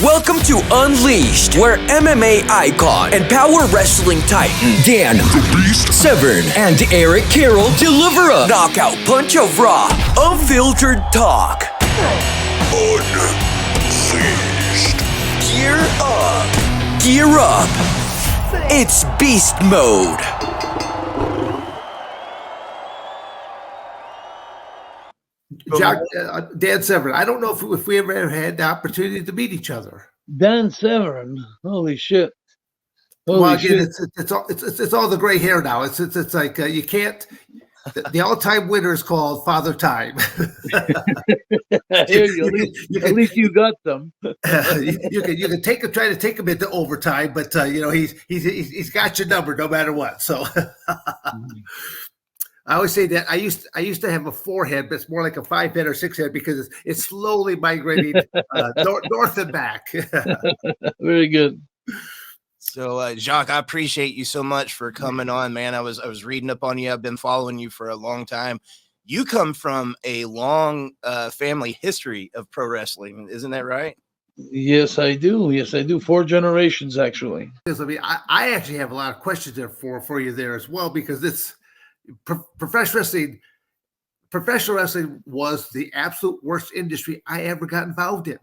Welcome to Unleashed, where MMA icon and power wrestling titan Dan the Beast Severn and Eric Carroll deliver a knockout punch of raw, unfiltered talk. Unleashed. Gear up. Gear up. It's beast mode. Jacques, Dan Severn. I don't know if we ever had the opportunity to meet each other. Dan Severn, holy shit! Well, again, it's all the gray hair now. It's like you can't. The all-time winner is called Father Time. At least you got them. You can try to take him into overtime, but he's got your number no matter what. So. I always say that I used to have a 4-head, but it's more like a 5-head or 6-head because it's slowly migrating north and back. Very good. So, Jacques, I appreciate you so much for coming on, man. I was reading up on you. I've been following you for a long time. You come from a long family history of pro wrestling, isn't that right? Yes, I do. 4 generations, actually. I mean, I actually have a lot of questions there for you there as well because it's. Professional wrestling was the absolute worst industry I ever got involved in.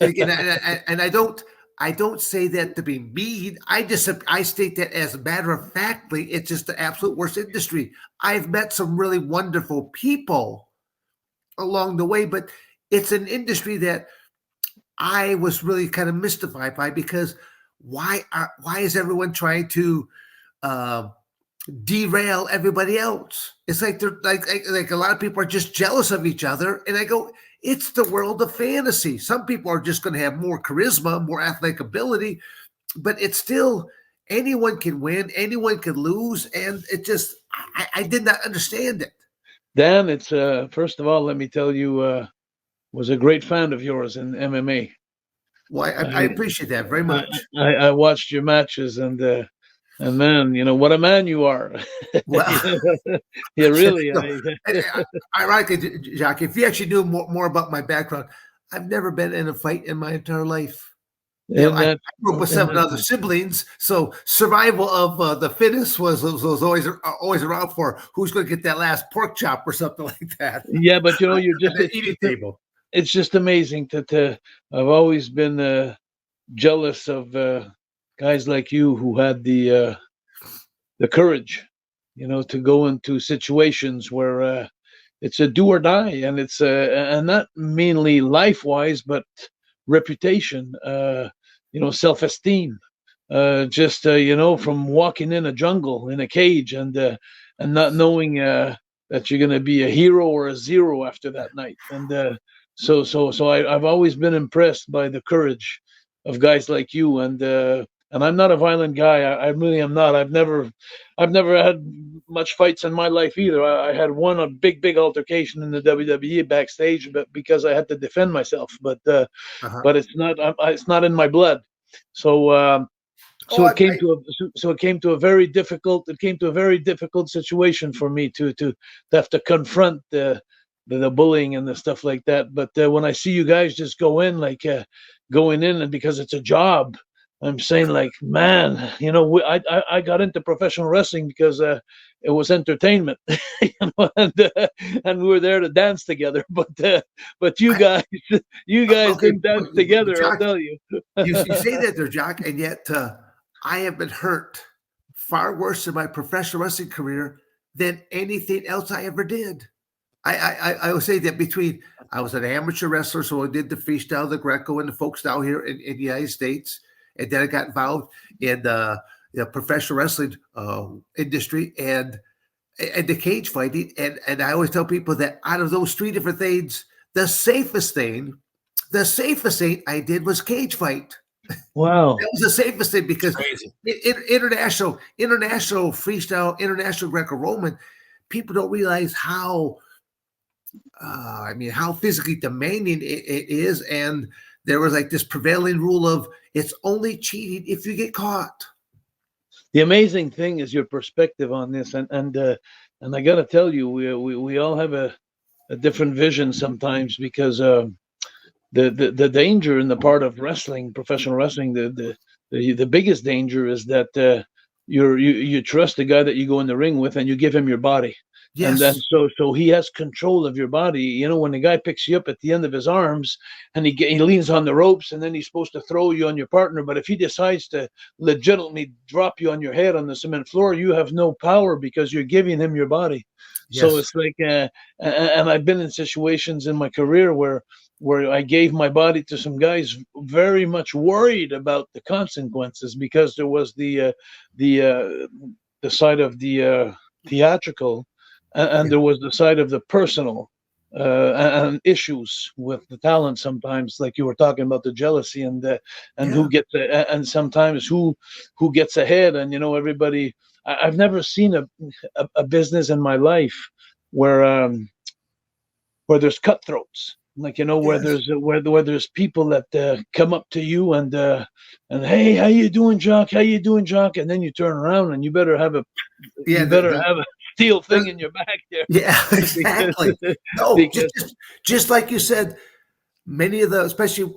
And I don't say that to be mean. I state that as a matter of factly, it's just the absolute worst industry. I've met some really wonderful people along the way, but it's an industry that I was really kind of mystified by because why is everyone trying to derail everybody else? It's like they're like a lot of people are just jealous of each other, and I go, it's the world of fantasy. Some people are just going to have more charisma, more athletic ability, but it's still anyone can win, anyone can lose, and it just I did not understand it. Dan, it's first of all, let me tell you, was a great fan of yours in MMA. Well, I appreciate that very much. I watched your matches and man, what a man you are. Well, yeah, really. Ironically, Jacques, if you actually knew more about my background, I've never been in a fight in my entire life. I grew up with 7 other siblings, so survival of the fittest was always around for who's going to get that last pork chop or something like that. Yeah, but you're just at the eating table. It's just amazing that I've always been jealous of guys like you who had the courage, to go into situations where it's a do or die, and it's and not mainly life wise, but reputation, self-esteem, from walking in a jungle in a cage and not knowing that you're going to be a hero or a zero after that night, and so I've always been impressed by the courage of guys like you, and I'm not a violent guy. I really am not. I've never had much fights in my life either. I had a big altercation in the WWE backstage, but because I had to defend myself. But it's not in my blood. So it came to a very difficult situation for me to have to confront the bullying and the stuff like that. But when I see you guys just going in, and because it's a job. I'm saying, like, man, I got into professional wrestling because it was entertainment, and we were there to dance together. But you guys didn't dance together. Jacques, I'll tell you. you say that there, Jacques, and yet I have been hurt far worse in my professional wrestling career than anything else I ever did. I would say that I was an amateur wrestler, so I did the freestyle, the Greco, and the folk style here in the United States. And then I got involved in the professional wrestling industry and the cage fighting. And I always tell people that out of those 3 different things, the safest thing I did was cage fight. Wow. That was the safest thing because international freestyle, international Greco-Roman, people don't realize how physically demanding it is. And there was like this prevailing rule of it's only cheating if you get caught. The amazing thing is your perspective on this, and I got to tell you, we all have a different vision sometimes because the danger in the part of wrestling, professional wrestling, the biggest danger is that you trust the guy that you go in the ring with, and you give him your body. And then Yes. so he has control of your body. You know, when the guy picks you up at the end of his arms and he leans on the ropes, and then he's supposed to throw you on your partner. But if he decides to legitimately drop you on your head on the cement floor, you have no power because you're giving him your body. So Yes. it's like, and I've been in situations in my career where I gave my body to some guys very much worried about the consequences, because there was the side of the theatrical, and Yeah. there was the side of the personal, and issues with the talent sometimes, like you were talking about the jealousy and Yeah. who gets and sometimes who gets ahead. And everybody. I've never seen a business in my life where there's cutthroats, like where Yes. there's where there's people that come up to you and hey, how you doing, Jacques? How you doing, Jacques? And then you turn around and you better have a Yeah. steel thing in your back there. Yeah. because Exactly. No, because just like you said, many of the, especially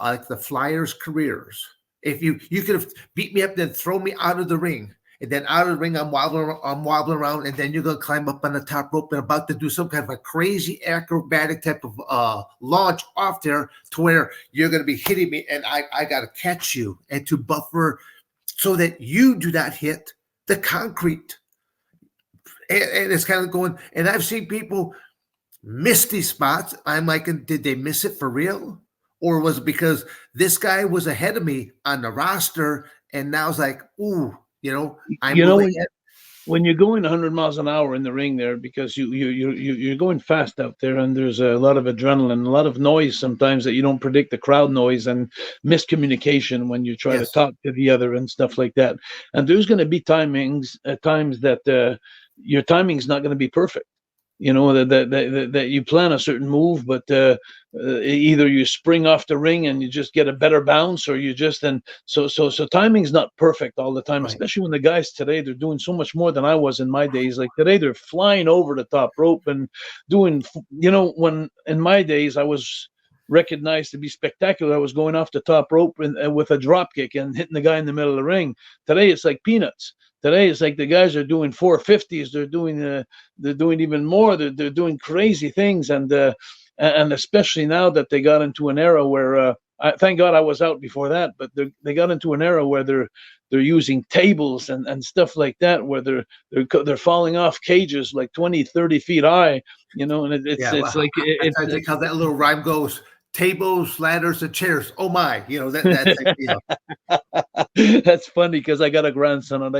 like the Flyers' careers, if you could have beat me up, then throw me out of the ring, and then out of the ring, I'm wobbling around, and then you're gonna climb up on the top rope and about to do some kind of a crazy acrobatic type of launch off there, to where you're gonna be hitting me, and I gotta catch you and to buffer so that you do not hit the concrete. And it's kind of going, and I've seen people miss these spots. I'm like, did they miss it for real? Or was it because this guy was ahead of me on the roster, and now it's like, ooh, I'm you know moving when it. when you're going 100 miles an hour in the ring there, because you're going fast out there, and there's a lot of adrenaline, a lot of noise sometimes that you don't predict, the crowd noise and miscommunication when you try to Yes. talk to the other and stuff like that. And there's going to be timings at times that your timing's not going to be perfect. That you plan a certain move, but either you spring off the ring and you just get a better bounce, or you just and so timing's not perfect all the time. Right. Especially when the guys today, they're doing so much more than I was in my days. Like today, they're flying over the top rope and doing. When in my days I was recognized to be spectacular, I was going off the top rope and with a drop kick and hitting the guy in the middle of the ring. Today it's like peanuts. Today it's like the guys are doing 450s. They're doing even more. They're doing crazy things, and especially now that they got into an era where thank God I was out before that, but they got into an era where they're using tables and stuff like that, where they're falling off cages like 20, 30 feet high, and Yeah. it's Well, like I try to think how that little rhyme goes: tables, ladders, and chairs. Oh my, that's That's funny because I got a grandson, and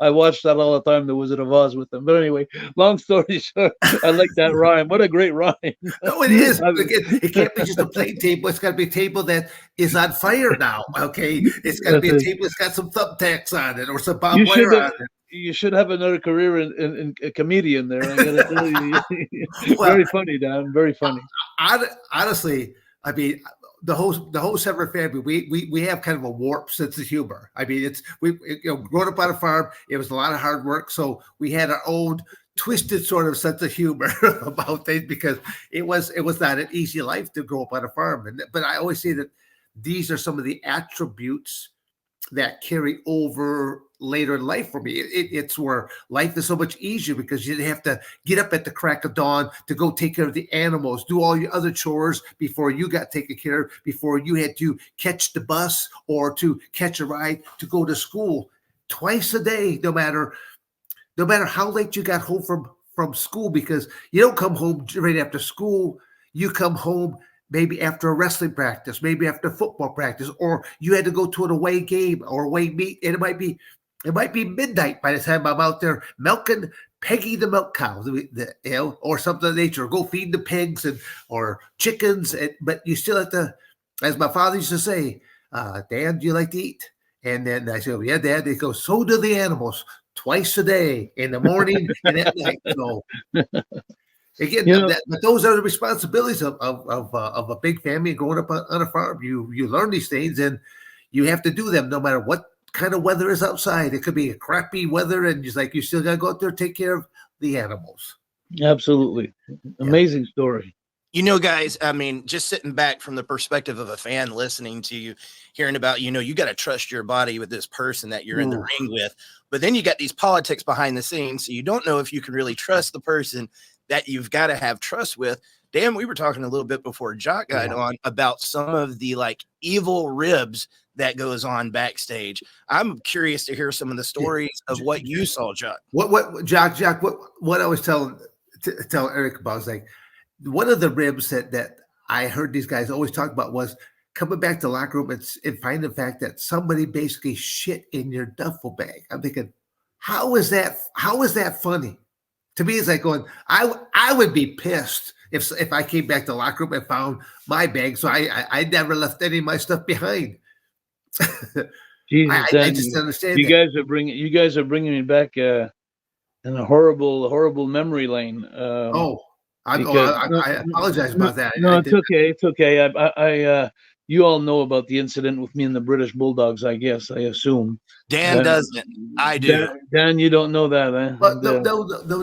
I watched that all the time, The Wizard of Oz, with him. But anyway, long story short, I like that rhyme. What a great rhyme! no, it is. I mean, It can't be just a plain table. It's got to be a table that is on fire now. Okay, it's got to be that's a it. table that's got some thumbtacks on it or some You barbed should wire have. on it. You should have another career in a comedian there. I gotta tell you, Well, very funny, Dan. Very funny. honestly, I mean, the whole Severn family, we have kind of a warped sense of humor. I mean, growing up on a farm, it was a lot of hard work, so we had our own twisted sort of sense of humor about things, because it was not an easy life to grow up on a farm. But I always say that these are some of the attributes that carry over later in life for me. It's where life is so much easier because you didn't have to get up at the crack of dawn to go take care of the animals, do all your other chores before you got taken care of, before you had to catch the bus or to catch a ride to go to school twice a day, no matter how late you got home from school, because you don't come home right after school. You come home maybe after a wrestling practice, maybe after football practice, or you had to go to an away game or away meet, and it might be midnight by the time I'm out there milking Peggy the milk cow, or something of that nature, or go feed the pigs or chickens. But you still have to, as my father used to say, "Dad, do you like to eat?" And then I said, "Yeah, Dad." They go, "So do the animals, twice a day, in the morning and at night." So again, You know, but those are the responsibilities of a big family growing up on a farm. You learn these things, and you have to do them no matter what kind of weather is outside. It could be a crappy weather, and just like you still got to go out there and take care of the animals. absolutely, Yeah. amazing story. You know, guys, I mean, just sitting back from the perspective of a fan listening to you, hearing about, you got to trust your body with this person that you're in the ring with. But then you got these politics behind the scenes. So you don't know if you can really trust the person that you've got to have trust with. Dan, we were talking a little bit before Jacques got on about some of the like evil ribs that goes on backstage. I'm curious to hear some of the stories of what you saw, Jacques. Jacques, what I was tell Eric about is like, one of the ribs that I heard these guys always talk about was coming back to the locker room and finding the fact that somebody basically shit in your duffel bag. I'm thinking, how is that funny? To me, it's like going, I would be pissed if I came back to the locker room and found my bag. So I never left any of my stuff behind. Jesus, I just understand. You guys are bringing me back in a horrible memory lane. I apologize about that. No, it's okay. It's okay. You all know about the incident with me and the British Bulldogs, I guess. I assume Dan doesn't. I do. Dan, you don't know that, eh? But no,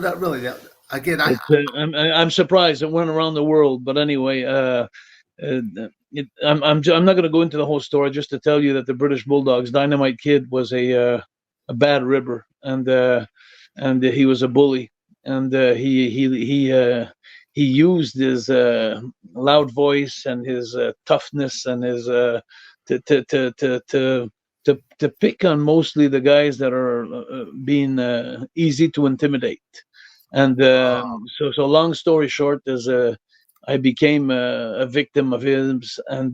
not really. Again, I'm surprised it went around the world. But anyway, I'm not going to go into the whole story. Just to tell you that the British Bulldogs, Dynamite Kid, was a bad ribber, and he was a bully, and he used his loud voice and his toughness and his to pick on mostly the guys that are being easy to intimidate. And so long story short is I became a victim of his, and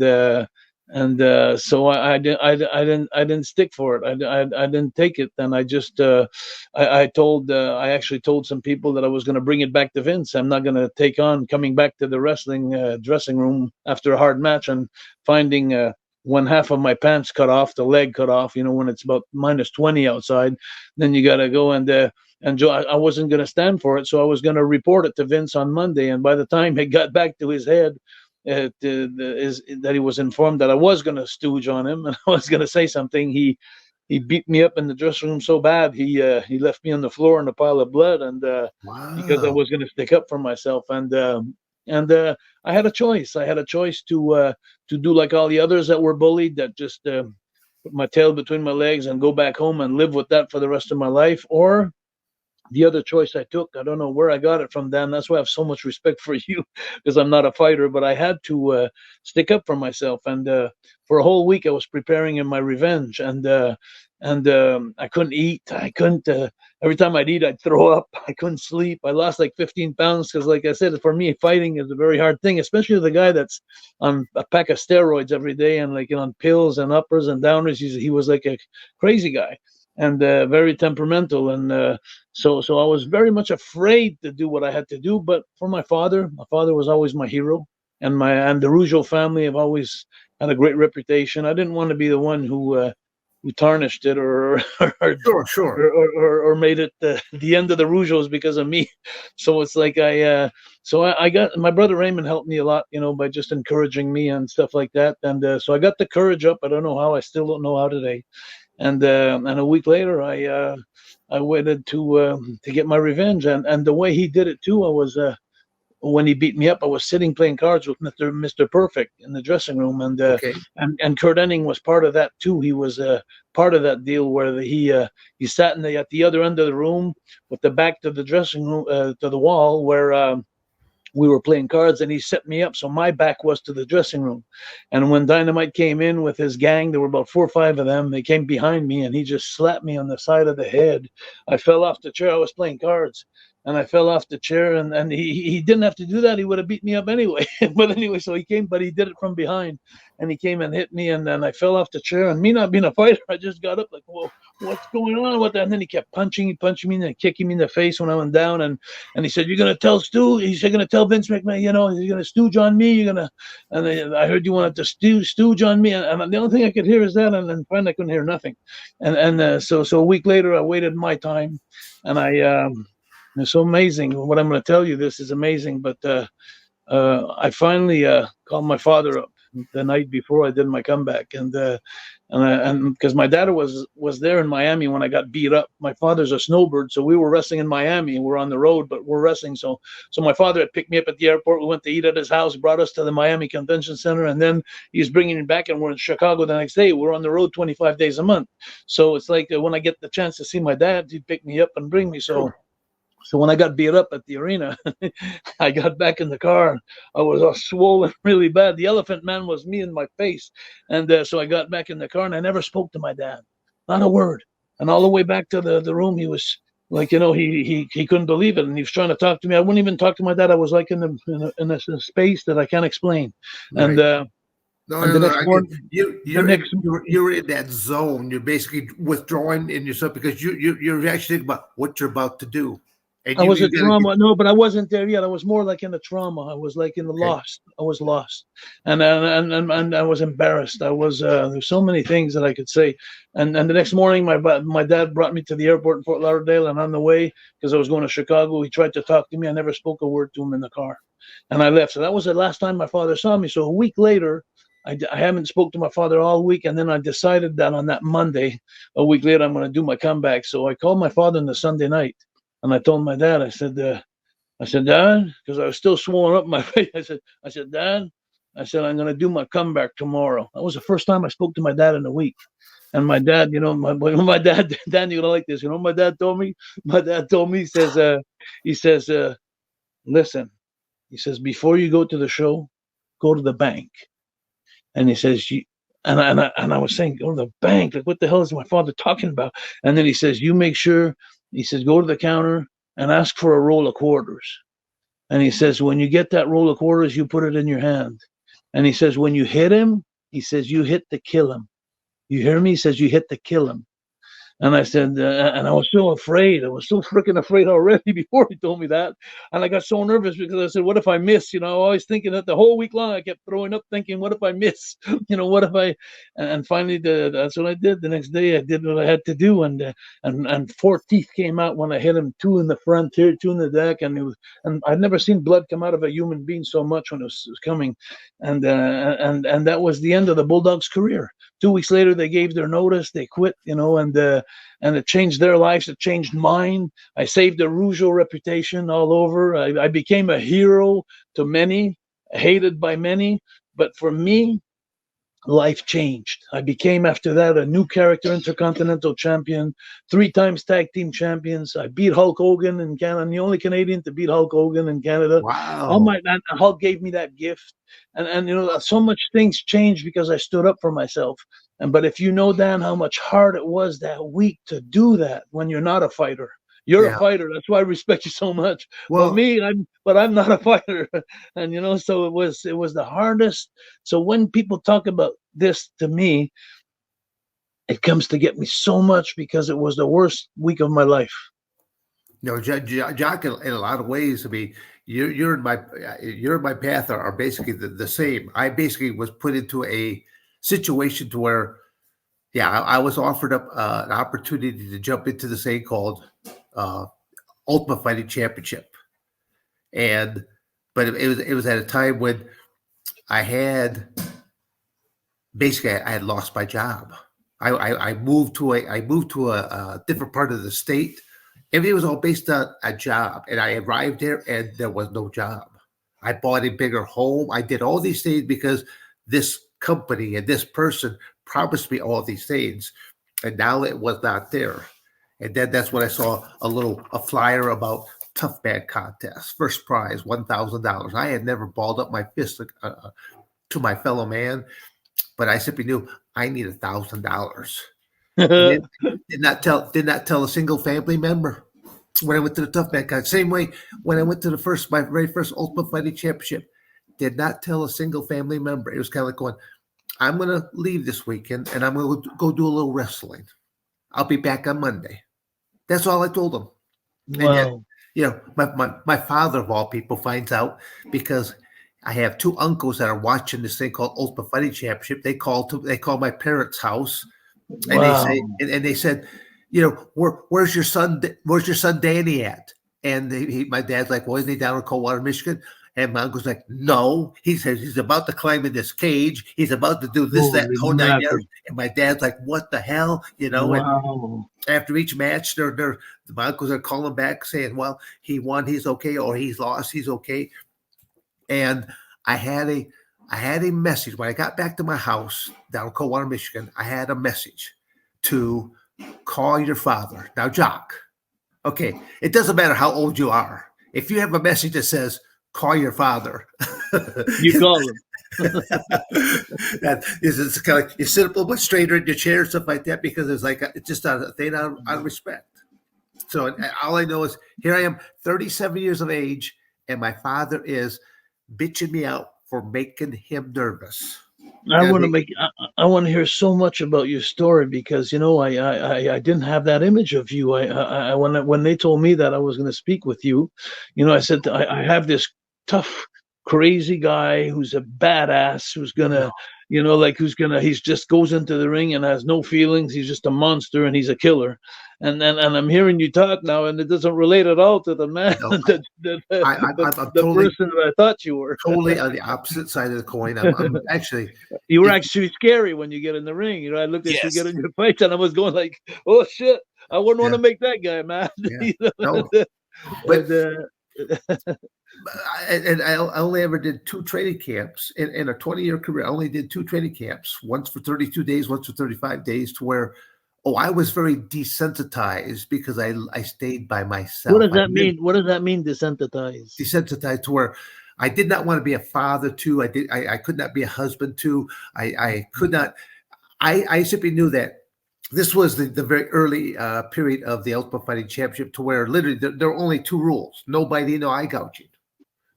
so I didn't stick for it. I didn't take it, and I just I actually told some people that I was going to bring it back to Vince. I'm not going to take on coming back to the wrestling dressing room after a hard match and finding one half of my pants cut off, the leg cut off. When it's about -20 outside, then you got to go and Joe, I wasn't going to stand for it, so I was going to report it to Vince on Monday. And by the time it got back to his head, that he was informed that I was going to stooge on him and I was going to say something, he beat me up in the dressing room so bad he left me on the floor in a pile of blood, and because I was going to stick up for myself, and I had a choice. I had a choice to do like all the others that were bullied, that just put my tail between my legs and go back home and live with that for the rest of my life, or the other choice I took, I don't know where I got it from, Dan. That's why I have so much respect for you, because I'm not a fighter, but I had to stick up for myself. And for a whole week, I was preparing in my revenge, and I couldn't eat. I couldn't. Every time I'd eat, I'd throw up. I couldn't sleep. I lost like 15 pounds because, like I said, for me, fighting is a very hard thing, especially the guy that's on a pack of steroids every day and like on pills and uppers and downers. He was like a crazy guy, and very temperamental, and so I was very much afraid to do what I had to do. But for my father was always my hero, and the Rougeau family have always had a great reputation. I didn't want to be the one who tarnished it or made it the end of the Rougeaus because of me. So it's like I got my brother Raymond helped me a lot, by just encouraging me and stuff like that, and so I got the courage up. I don't know how. I still don't know how today. And a week later, I waited to get my revenge, and the way he did it too, I was when he beat me up, I was sitting playing cards with Mr. Perfect in the dressing room, and Kurt Hennig was part of that too. He was part of that deal where he sat at the other end of the room with the back to the dressing room to the wall where we were playing cards, and he set me up so my back was to the dressing room. And when Dynamite came in with his gang, there were about 4 or 5 of them. They came behind me, and he just slapped me on the side of the head. I fell off the chair. I was playing cards, and I fell off the chair, and he didn't have to do that. He would have beat me up anyway. But anyway, so he came, but he did it from behind, and he came and hit me, and then I fell off the chair. And me not being a fighter, I just got up like, whoa, what's going on with that? And then he kept punching me and kicking me in the face when I went down. And he said, "You're gonna tell Stu? He's gonna tell Vince McMahon, you're gonna stooge on me. You're gonna." And I heard you wanted to stooge on me, and the only thing I could hear is that, and then finally I couldn't hear nothing. So a week later, I waited my time, and it's so amazing. What I'm going to tell you, this is amazing, but I finally called my father up. the night before I did my comeback, and because my dad was there in Miami when I got beat up. My father's a snowbird, so we were wrestling in Miami. We're on the road, but we're wrestling. So my father had picked me up at the airport. We went to eat at his house, brought us to the Miami Convention Center, and then he's bringing me back, and we're in Chicago the next day. We're on the road 25 days a month. So it's like when I get the chance to see my dad, he'd pick me up and bring me. So when I got beat up at the arena, I got back in the car. I was all swollen really bad. The Elephant Man was me in my face. And so I got back in the car, and I never spoke to my dad. Not a word. And all the way back to the room, he was like, he couldn't believe it. And he was trying to talk to me. I wouldn't even talk to my dad. I was like in a space that I can't explain. Right. And you're in that zone. You're basically withdrawing in yourself because you're actually thinking about what you're about to do. I was a trauma. No, but I wasn't there yet. I was more like in the trauma. I was like in the lost. I was lost, and I was embarrassed. I was there's so many things that I could say. And the next morning, my dad brought me to the airport in Fort Lauderdale, and on the way, because I was going to Chicago, he tried to talk to me. I never spoke a word to him in the car, and I left. So that was the last time my father saw me. So a week later, I haven't spoke to my father all week, and then I decided that on that Monday, a week later, I'm going to do my comeback. So I called my father on the Sunday night. And I told my dad, I said, Dad, because I was still swollen up my face. I said, Dad, I'm going to do my comeback tomorrow. That was the first time I spoke to my dad in a week. And my dad, my dad, Dan, you're going to like this. My dad told me, he says, listen, he says, before you go to the show, go to the bank. And he says, and I was saying, go to the bank. Like, what the hell is my father talking about? And then he says, you make sure. He says, go to the counter and ask for a roll of quarters. And he says, when you get that roll of quarters, you put it in your hand. And he says, when you hit him, he says, you hit to kill him. You hear me? He says, you hit to kill him. And I said, and I was so afraid. I was so freaking afraid already before he told me that. And I got so nervous because I said, what if I miss? Always thinking that the whole week long, I kept throwing up thinking, what if I miss? What if I, and finally, that's what I did. The next day, I did what I had to do. And 4 teeth came out when I hit him, 2 in the front here, 2 in the back. And I'd never seen blood come out of a human being so much when it was coming. And that was the end of the Bulldogs' career. 2 weeks later, they gave their notice, they quit, and it changed their lives. It changed mine. I saved the Rougeau reputation all over. I became a hero to many, hated by many. But for me, life changed. I became, after that, a new character, Intercontinental Champion, 3 times Tag Team Champions. I beat Hulk Hogan in Canada. I'm the only Canadian to beat Hulk Hogan in Canada. Wow. Hulk gave me that gift. And so much things changed because I stood up for myself. But if you know, Dan, how much hard it was that week to do that when you're not a fighter. You're a fighter. That's why I respect you so much. Well, I'm not a fighter. And so it was the hardest. So when people talk about this to me, it comes to get me so much because it was the worst week of my life. Jacques, in a lot of ways, I mean, you're in my path are basically the same. I basically was put into a situation to where, I was offered up an opportunity to jump into this thing called Ultimate Fighting Championship, but it was at a time when I had lost my job. I moved to a different part of the state. Everything was all based on a job, and I arrived there and there was no job. I bought a bigger home. I did all these things because this company and this person promised me all these things, and now it was not there. And then that's when I saw a flyer about Tough Man contest, first prize $1,000. I had never balled up my fist to my fellow man, but I simply knew I need $1,000. Did not tell a single family member when I went to the Tough Man contest. Same way when I went to my very first Ultimate Fighting Championship, did not tell a single family member. It was kind of like going, I'm going to leave this weekend and I'm going to go do a little wrestling. I'll be back on Monday. That's all I told them. Wow. And yet, my father of all people finds out because I have 2 uncles that are watching this thing called Ultimate Fighting Championship. They call my parents' house, and they said, where's your son? Where's your son Danny at? And my dad's like, well, isn't he down in Coldwater, Michigan? And my uncle's like, no. He says he's about to climb in this cage. He's about to do this, that, Holy whole 9 mackerel. yards. And my dad's like, what the hell? And Wow. after each match, my uncles are calling back saying, well, he won, he's okay, or he's lost, he's okay. And I had a message when I got back to my house down in Coldwater, Michigan. I had a message to call your father. Now, Jacques, okay, it doesn't matter how old you are. If you have a message that says, call your father. You call him. That is, it's kind of like you sit up a little bit straighter in your chair and stuff like that, because it's just a thing out of respect. So all I know is here I am, 37 years of age, and my father is bitching me out for making him nervous. I want to hear so much about your story, because I didn't have that image of you. When they told me that I was going to speak with you, I said I have this tough, crazy guy who's a badass, who's gonna he's just goes into the ring and has no feelings. He's just a monster and he's a killer. And I'm hearing you talk now, and it doesn't relate at all to the man, No, the totally, person that I thought you were. totally on the opposite side of the coin. I'm actually, you were actually scary when you get in the ring. I looked at you get in your fight, and I was going like, "Oh shit, I wouldn't want to make that guy mad." Yeah. No, but and I only ever did 2 training camps in a 20-year career. I only did 2 training camps, once for 32 days, once for 35 days, to where, I was very desensitized because I stayed by myself. What does that mean? What does that mean, desensitized? Desensitized to where I did not want to be a father to. I could not be a husband to. I could not. I simply knew that this was the very early period of the Ultimate Fighting Championship, to where literally there were only 2 rules: no biting, no eye gouging.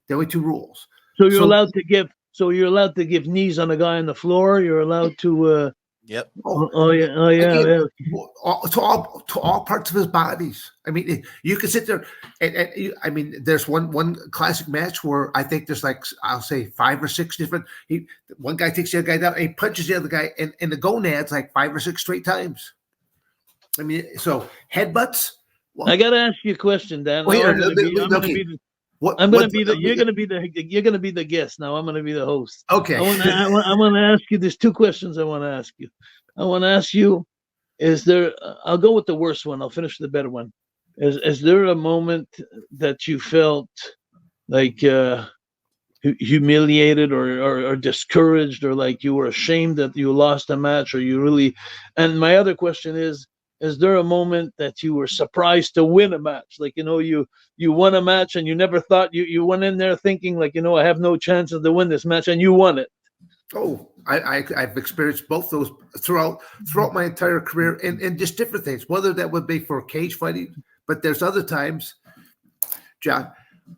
There were 2 rules. So you're allowed to give. So you're allowed to give knees on a guy on the floor. You're allowed to. Yep. Oh yeah. To all parts of his bodies. I mean, you can sit there and there's one classic match where I think there's like, I'll say 5 or 6 different. One guy takes the other guy down and he punches the other guy in the gonads like 5 or 6 straight times. I mean, so headbutts. Well, I got to ask you a question, Dan. You're going to be the guest now. I'm going to be the host. Okay. I want to ask you. There's 2 questions I want to ask you. I want to ask you: is there? I'll go with the worst one. I'll finish with the better one. Is there a moment that you felt like humiliated or discouraged, or like you were ashamed that you lost a match, or you really? And my other question is there a moment that you were surprised to win a match? Like, you won a match and you never thought you went in there thinking like, I have no chances to win this match, and you won it. Oh, I've experienced both those throughout my entire career, and just different things, whether that would be for cage fighting, but there's other times, John,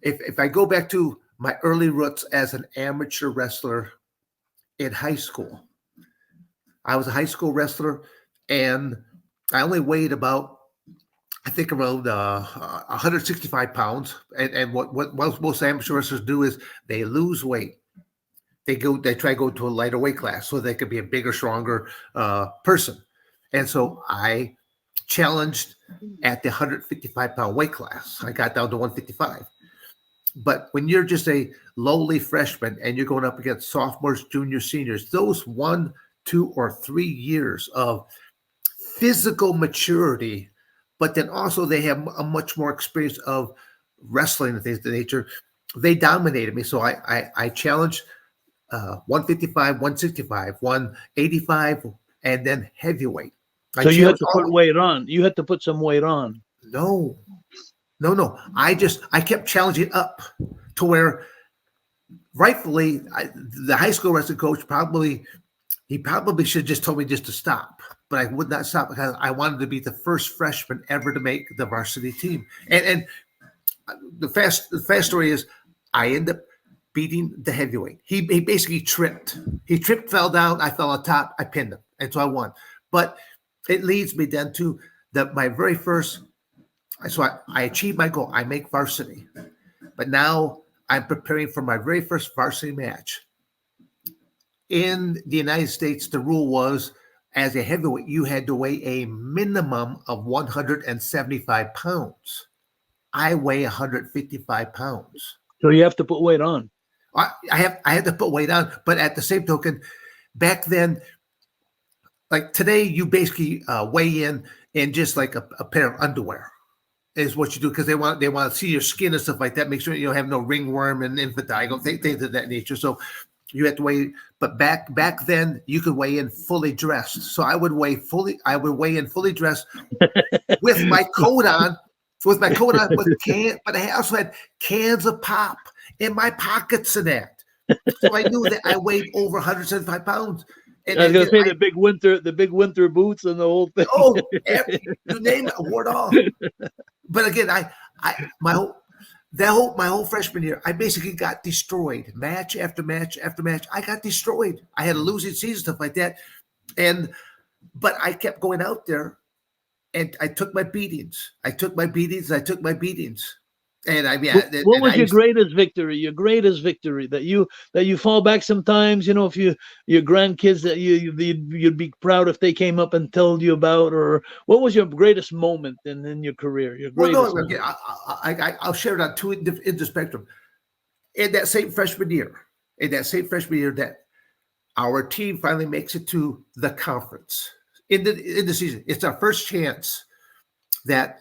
if I go back to my early roots as an amateur wrestler in high school. I was a high school wrestler, and I only weighed about, I think, around 165 pounds. And what most amateur wrestlers do is they lose weight. They try to go to a lighter weight class so they could be a bigger, stronger person. And so I challenged at the 155-pound weight class. I got down to 155. But when you're just a lowly freshman and you're going up against sophomores, juniors, seniors, those 1, 2, or 3 years of physical maturity, but then also they have a much more experience of wrestling and things of the nature. They dominated me. So I challenged 155, 165, 185, and then heavyweight. So you had to put weight on. You had to put some weight on. No. I kept challenging up to where rightfully the high school wrestling coach probably should just told me just to stop, but I would not stop because I wanted to be the first freshman ever to make the varsity team. And the fast story is I ended up beating the heavyweight. He basically tripped. He tripped, fell down. I fell on top. I pinned him, and so I won. But it leads me then to my very first. So I achieved my goal. I make varsity, but now I'm preparing for my very first varsity match. In the United States, the rule was, as a heavyweight, you had to weigh a minimum of 175 pounds. I weigh 155 pounds. So you have to put weight on. I had to put weight on, but at the same token, back then, like today, you basically weigh in just like a pair of underwear is what you do, because they want to see your skin and stuff like that. Make sure you don't have no ringworm and impetigo, things of that nature. So you have to weigh. But back then, you could weigh in fully dressed. So I would weigh in fully dressed with my coat on. But I also had cans of pop in my pockets and that. So I knew that I weighed over 175 pounds. And I was going to say the big winter boots and the whole thing. Oh, you name it, I wore it all. But again, my whole freshman year, I basically got destroyed. Match after match after match, I got destroyed. I had a losing season, stuff like that. But I kept going out there, and I took my beatings. And I mean, what was your greatest victory? Your greatest victory that you fall back sometimes. You know, if your grandkids that you'd be proud if they came up and told you about, or what was your greatest moment in your career? Your greatest. Well, no, I'll share it on two ends of the spectrum. In that same freshman year, that our team finally makes it to the conference in the season. It's our first chance that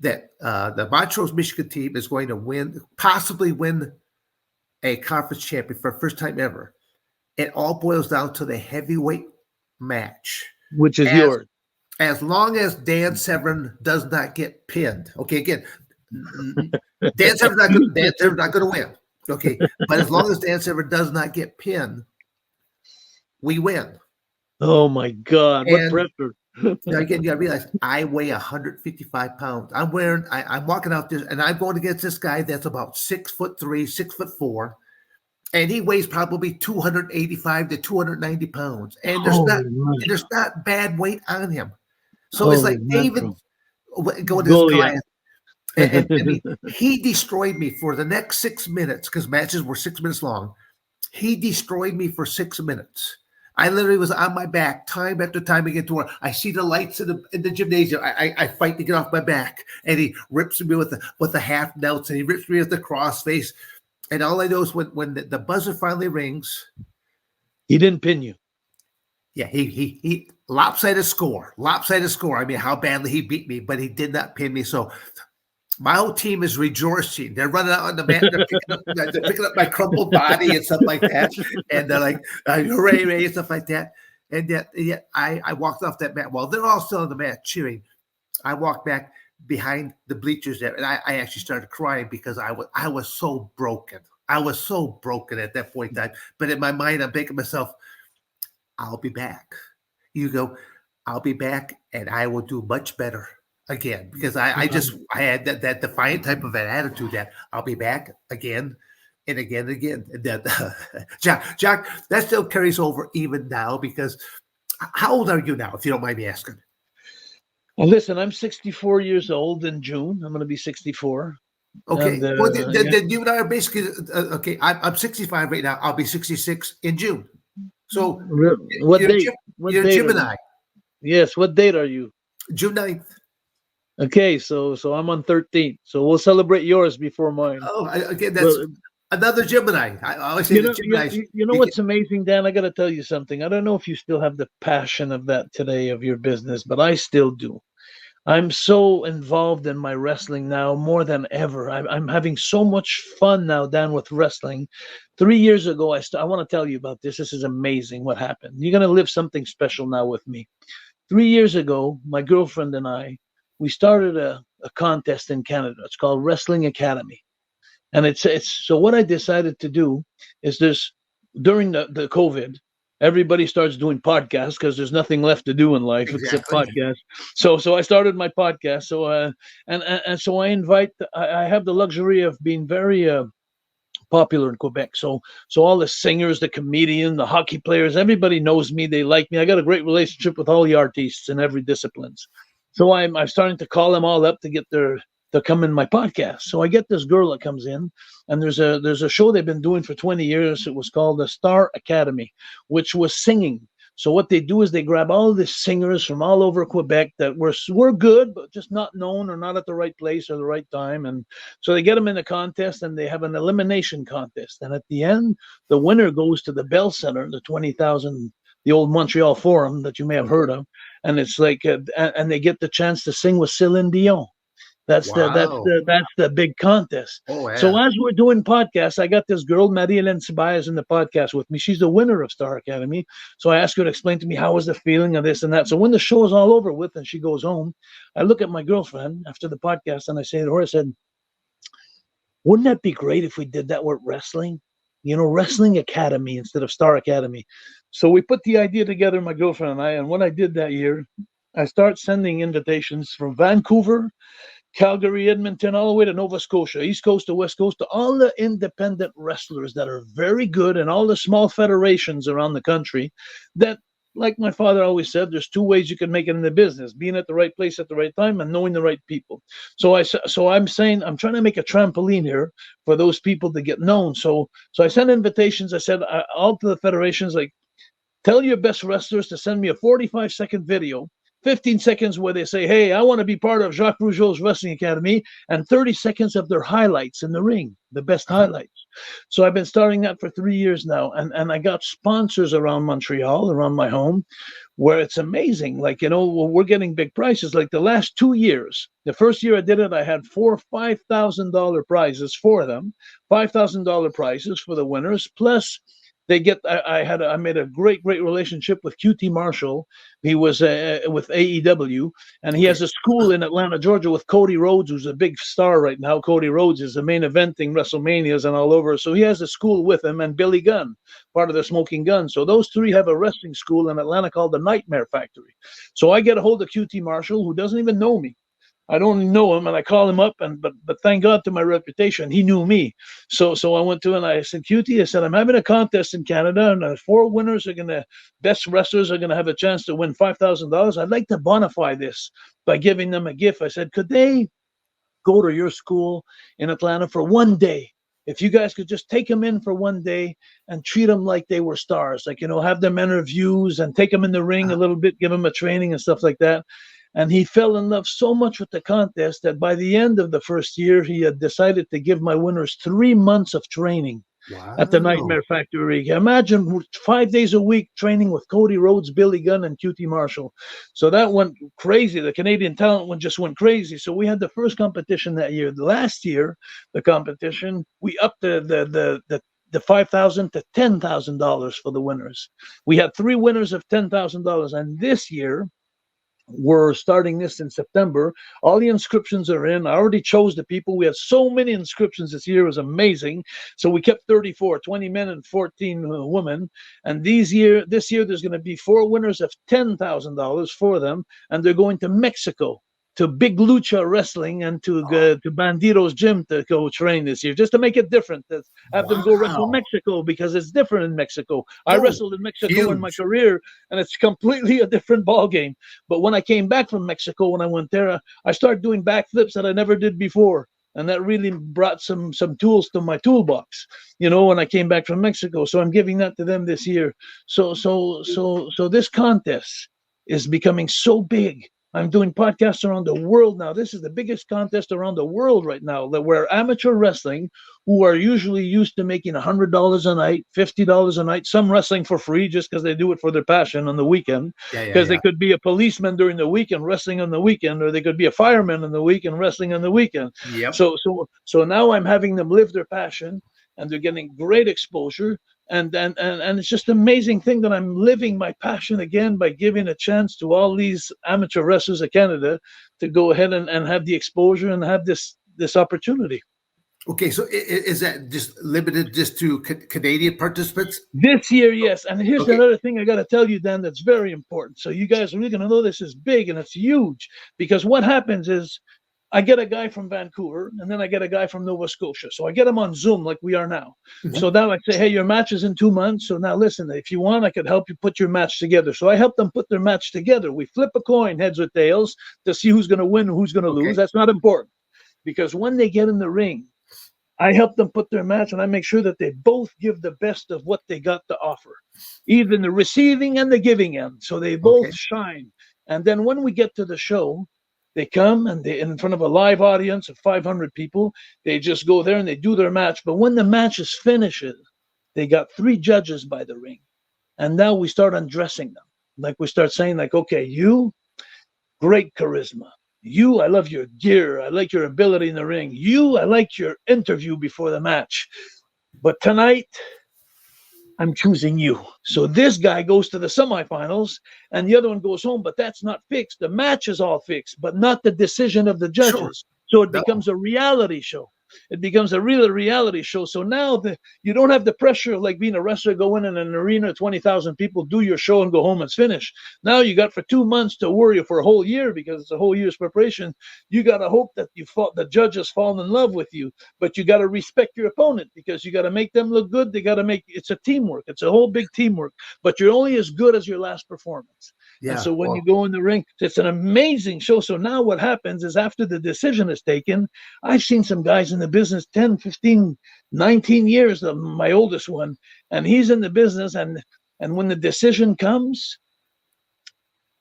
the Montrose, Michigan team is going to possibly win a conference champion for the first time ever. It all boils down to the heavyweight match, which is yours. As long as Dan Severn does not get pinned. Okay, again, Dan Severn's not going to win. Okay, but as long as Dan Severn does not get pinned, we win. Oh my God! What pressure! Now again, you gotta realize I weigh 155 pounds. I'm walking out there, and I'm going against this guy that's about 6'3", 6'4", and he weighs probably 285 to 290 pounds. And there's not bad weight on him. So it's like David going to his Goliath. And I mean, he destroyed me for the next 6 minutes, because matches were 6 minutes long. He destroyed me for 6 minutes. I literally was on my back time after time again to where I see the lights in the gymnasium. I fight to get off my back, and he rips me with the half nelts, and he rips me with the crossface. And all I know is when the buzzer finally rings, he didn't pin you. Yeah, he lopsided score. I mean, how badly he beat me, but he did not pin me. So my whole team is rejoicing. They're running out on the mat. They're picking up my crumpled body and stuff like that. And they're like, hooray, and stuff like that. And yet I walked off that mat. While they're all still on the mat cheering, I walked back behind the bleachers there. And I actually started crying because I was so broken. I was so broken at that point in time. But in my mind, I'm thinking to myself, I'll be back. You go, I'll be back, and I will do much better again, because I had that defiant type of an attitude that I'll be back again and again and again. And that Jacques, that still carries over even now, because how old are you now, if you don't mind me asking? Well, listen, I'm 64 years old in June. I'm going to be 64. Okay. Then you and I are basically okay. I'm 65 right now. I'll be 66 in June. So what date? You're Gemini. Yes. What date are you? June 9th. Okay, so I'm on 13th, so we'll celebrate yours before mine. Oh, again, that's another Gemini. I always say Gemini. You know what's amazing, Dan? I got to tell you something. I don't know if you still have the passion of that today, of your business, but I still do. I'm so involved in my wrestling now more than ever. I'm having so much fun now, Dan, with wrestling. 3 years ago, I want to tell you about this. This is amazing what happened. You're going to live something special now with me. 3 years ago, my girlfriend and I, we started a contest in Canada. It's called Wrestling Academy. And it's so what I decided to do is during the COVID, everybody starts doing podcasts because there's nothing left to do in life except podcasts. So I started my podcast. So and so I have the luxury of being very popular in Quebec. So all the singers, the comedians, the hockey players, everybody knows me. They like me. I got a great relationship with all the artists in every disciplines. So I'm starting to call them all up to get to come in my podcast. So I get this girl that comes in, and there's a show they've been doing for 20 years. It was called the Star Academy, which was singing. So what they do is they grab all the singers from all over Quebec that were good, but just not known or not at the right place or the right time. And so they get them in a contest, and they have an elimination contest. And at the end, the winner goes to the Bell Center, the 20,000, the old Montreal Forum that you may have heard of. And it's like, and they get the chance to sing with Celine Dion. That's the big contest. Oh, yeah. So as we're doing podcasts, I got this girl, Marie-Hélène Sibayas, in the podcast with me. She's the winner of Star Academy. So I asked her to explain to me how was the feeling of this and that. So when the show is all over with and she goes home, I look at my girlfriend after the podcast and I say to her, I said, wouldn't that be great if we did that with wrestling? You know, Wrestling Academy instead of Star Academy. So we put the idea together, my girlfriend and I. And what I did that year, I start sending invitations from Vancouver, Calgary, Edmonton, all the way to Nova Scotia, East Coast to West Coast, to all the independent wrestlers that are very good, and all the small federations around the country that, like my father always said, there's two ways you can make it in the business: being at the right place at the right time and knowing the right people. So I'm saying I'm trying to make a trampoline here for those people to get known. So I sent invitations. I said all to the federations, like, tell your best wrestlers to send me a 45-second video, 15 seconds where they say, hey, I want to be part of Jacques Rougeau's Wrestling Academy, and 30 seconds of their highlights in the ring, the best highlights. So I've been starting that for 3 years now. And I got sponsors around Montreal, around my home, where it's amazing. Like, you know, we're getting big prices. Like the last 2 years, the first year I did it, I had $4,000 or $5,000 prizes for them, $5,000 prizes for the winners, plus they get. I made a great relationship with QT Marshall. He was with AEW, and he has a school in Atlanta, Georgia, with Cody Rhodes, who's a big star right now. Cody Rhodes is the main eventing WrestleManias and all over. So he has a school with him, and Billy Gunn, part of the Smoking Gun. So those three have a wrestling school in Atlanta called the Nightmare Factory. So I get a hold of QT Marshall, who doesn't even know me. I don't know him, and I call him up, but thank God to my reputation, he knew me. So I went to him and I said, QT, I said, I'm having a contest in Canada, and 4 winners best wrestlers are gonna have a chance to win $5,000. I'd like to bonify this by giving them a gift. I said, could they go to your school in Atlanta for 1 day? If you guys could just take them in for 1 day and treat them like they were stars, like, you know, have them interviews and take them in the ring a little bit, give them a training and stuff like that. And he fell in love so much with the contest that by the end of the first year, he had decided to give my winners 3 months of training at the Nightmare Factory. Imagine 5 days a week training with Cody Rhodes, Billy Gunn, and QT Marshall. So that went crazy. The Canadian talent one just went crazy. So we had the first competition that year. Last year, the competition, we upped the $5,000 to $10,000 for the winners. We had 3 winners of $10,000. And this year, we're starting this in September. All the inscriptions are in. I already chose the people. We had so many inscriptions this year. It was amazing. So we kept 34, 20 men and 14 women. And this year, there's going to be 4 winners of $10,000 for them. And they're going to Mexico, to Big Lucha Wrestling, and to Bandido's gym to go train this year, just to make it different. To have them go wrestle Mexico, because it's different in Mexico. I wrestled in Mexico in my career, and it's completely a different ball game. But when I came back from Mexico, when I went there, I started doing backflips that I never did before. And that really brought some tools to my toolbox, you know, when I came back from Mexico. So I'm giving that to them this year. So this contest is becoming so big. I'm doing podcasts around the world now. This is the biggest contest around the world right now, that where amateur wrestling, who are usually used to making $100 a night, $50 a night, some wrestling for free just because they do it for their passion on the weekend, because they could be a policeman during the week and wrestling on the weekend, or they could be a fireman on the week and wrestling on the weekend. So now I'm having them live their passion, and they're getting great exposure. And it's just an amazing thing that I'm living my passion again by giving a chance to all these amateur wrestlers of Canada to go ahead and have the exposure and have this opportunity. Okay, so is that just limited just to Canadian participants? This year, yes. And here's another thing I got to tell you, Dan, that's very important. So you guys are really going to know this is big and it's huge, because what happens is I get a guy from Vancouver, and then I get a guy from Nova Scotia. So I get them on Zoom like we are now. So now I say, hey, your match is in 2 months. So now listen, if you want, I could help you put your match together. So I help them put their match together. We flip a coin, heads or tails, to see who's going to win and who's going to lose. That's not important, because when they get in the ring, I help them put their match, and I make sure that they both give the best of what they got to offer, even the receiving and the giving end. So they both Okay. shine. And then when we get to the show, they come and they, in front of a live audience of 500 people, they just go there and they do their match. But when the match is finished, they got 3 judges by the ring. And now we start undressing them. Like we start saying, like, okay, you, great charisma. You, I love your gear. I like your ability in the ring. You, I like your interview before the match. But tonight, I'm choosing you. So this guy goes to the semifinals and the other one goes home, but that's not fixed. The match is all fixed, but not the decision of the judges. Sure. So it No. becomes a reality show. It becomes a real reality show. So now you don't have the pressure of like being a wrestler, go in an arena, 20,000 people, do your show and go home and finish. Now you got for 2 months to worry, for a whole year, because it's a whole year's preparation. You got to hope that the judges fall in love with you, but you got to respect your opponent because you got to make them look good. It's a teamwork. It's a whole big teamwork, but you're only as good as your last performance. Yeah. And so when you go in the ring, it's an amazing show. So now what happens is after the decision is taken, I've seen some guys in the business 10, 15, 19 years, my oldest one, and he's in the business. And when the decision comes,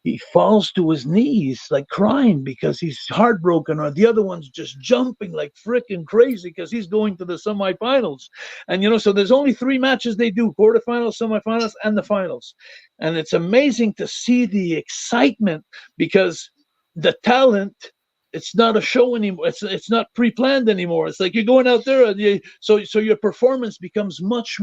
he falls to his knees, like crying because he's heartbroken, or the other one's just jumping like freaking crazy because he's going to the semifinals. And, so there's only 3 matches they do: quarterfinals, semifinals, and the finals. And it's amazing to see the excitement because the talent, it's not a show anymore. It's not pre-planned anymore. It's like you're going out there and so your performance becomes you're much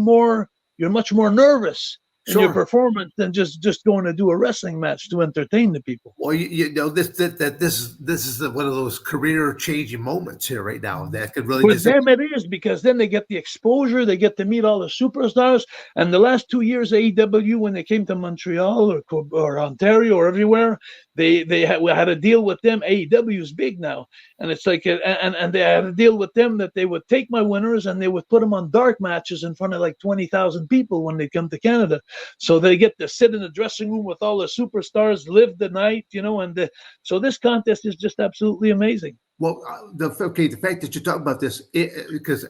more nervous in your performance than just going to do a wrestling match to entertain the people. Well, this is one of those career changing moments here right now that could really. For them, it is, because then they get the exposure, they get to meet all the superstars. And the last 2 years, AEW, when they came to Montreal or Ontario or everywhere, we had a deal with them. AEW is big now, and it's like and they had a deal with them that they would take my winners and they would put them on dark matches in front of like 20,000 people when they come to Canada. So they get to sit in the dressing room with all the superstars, live the night, so this contest is just absolutely amazing. Well, the fact that you're talking about this, because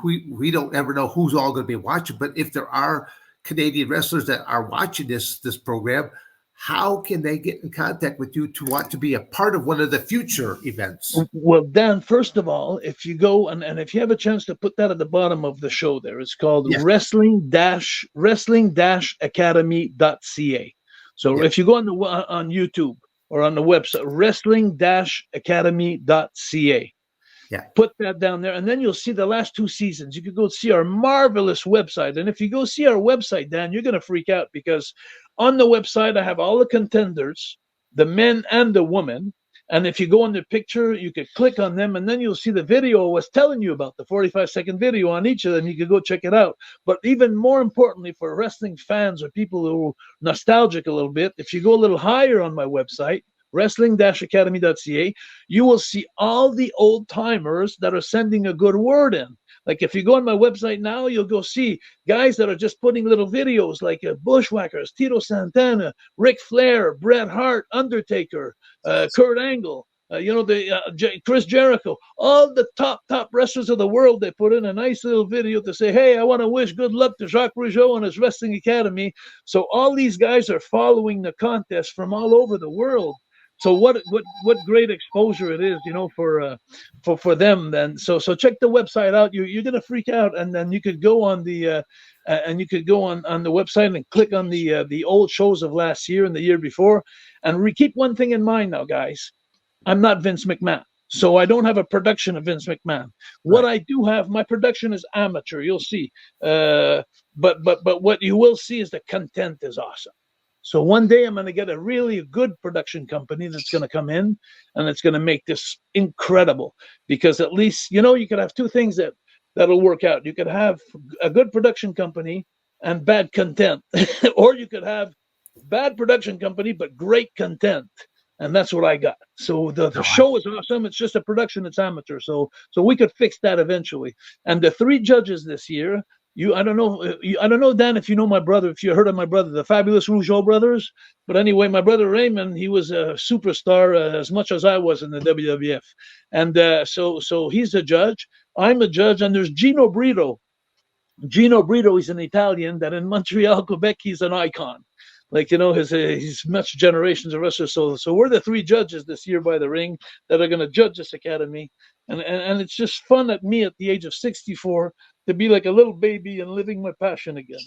we don't ever know who's all going to be watching, but if there are Canadian wrestlers that are watching this program, how can they get in contact with you to want to be a part of one of the future events? Well, Dan, first of all, if you go and if you have a chance to put that at the bottom of the show there, it's called wrestling-academy.ca. So if you go on YouTube or on the website, wrestling-academy.ca. Yeah. Put that down there, and then you'll see the last 2 seasons. You can go see our marvelous website. And if you go see our website, Dan, you're going to freak out, because on the website, I have all the contenders, the men and the women. And if you go on the picture, you could click on them, and then you'll see the video I was telling you about, the 45-second video on each of them. You could go check it out. But even more importantly, for wrestling fans or people who are nostalgic a little bit, if you go a little higher on my website, wrestling-academy.ca, you will see all the old timers that are sending a good word in. Like if you go on my website now, you'll go see guys that are just putting little videos like Bushwhackers, Tito Santana, Ric Flair, Bret Hart, Undertaker, Kurt Angle, Chris Jericho, all the top wrestlers of the world. They put in a nice little video to say, hey, I want to wish good luck to Jacques Rougeau and his Wrestling Academy. So all these guys are following the contest from all over the world. So what great exposure it is, for them. Then so check the website out. You're gonna freak out, and then you could go on the on the website and click on the old shows of last year and the year before. And keep one thing in mind now, guys. I'm not Vince McMahon, so I don't have a production of Vince McMahon. What I do have, my production is amateur. You'll see, but what you will see is the content is awesome. So one day I'm going to get a really good production company that's going to come in, and it's going to make this incredible, because at least, you could have 2 things that'll work out. You could have a good production company and bad content, or you could have bad production company, but great content. And that's what I got. So the show is awesome. It's just a production. It's amateur. So we could fix that eventually. And the 3 judges this year, I don't know, Dan, if you know my brother, if you heard of my brother, the fabulous Rougeau brothers. But anyway, my brother Raymond, he was a superstar as much as I was in the WWF. And so he's a judge. I'm a judge, and there's Gino Brito. Gino Brito is an Italian that in Montreal, Quebec, he's an icon. Like, he's much generations of wrestlers. So we're the three judges this year by the ring that are going to judge this academy. And it's just fun at me at the age of 64 to be like a little baby and living my passion again.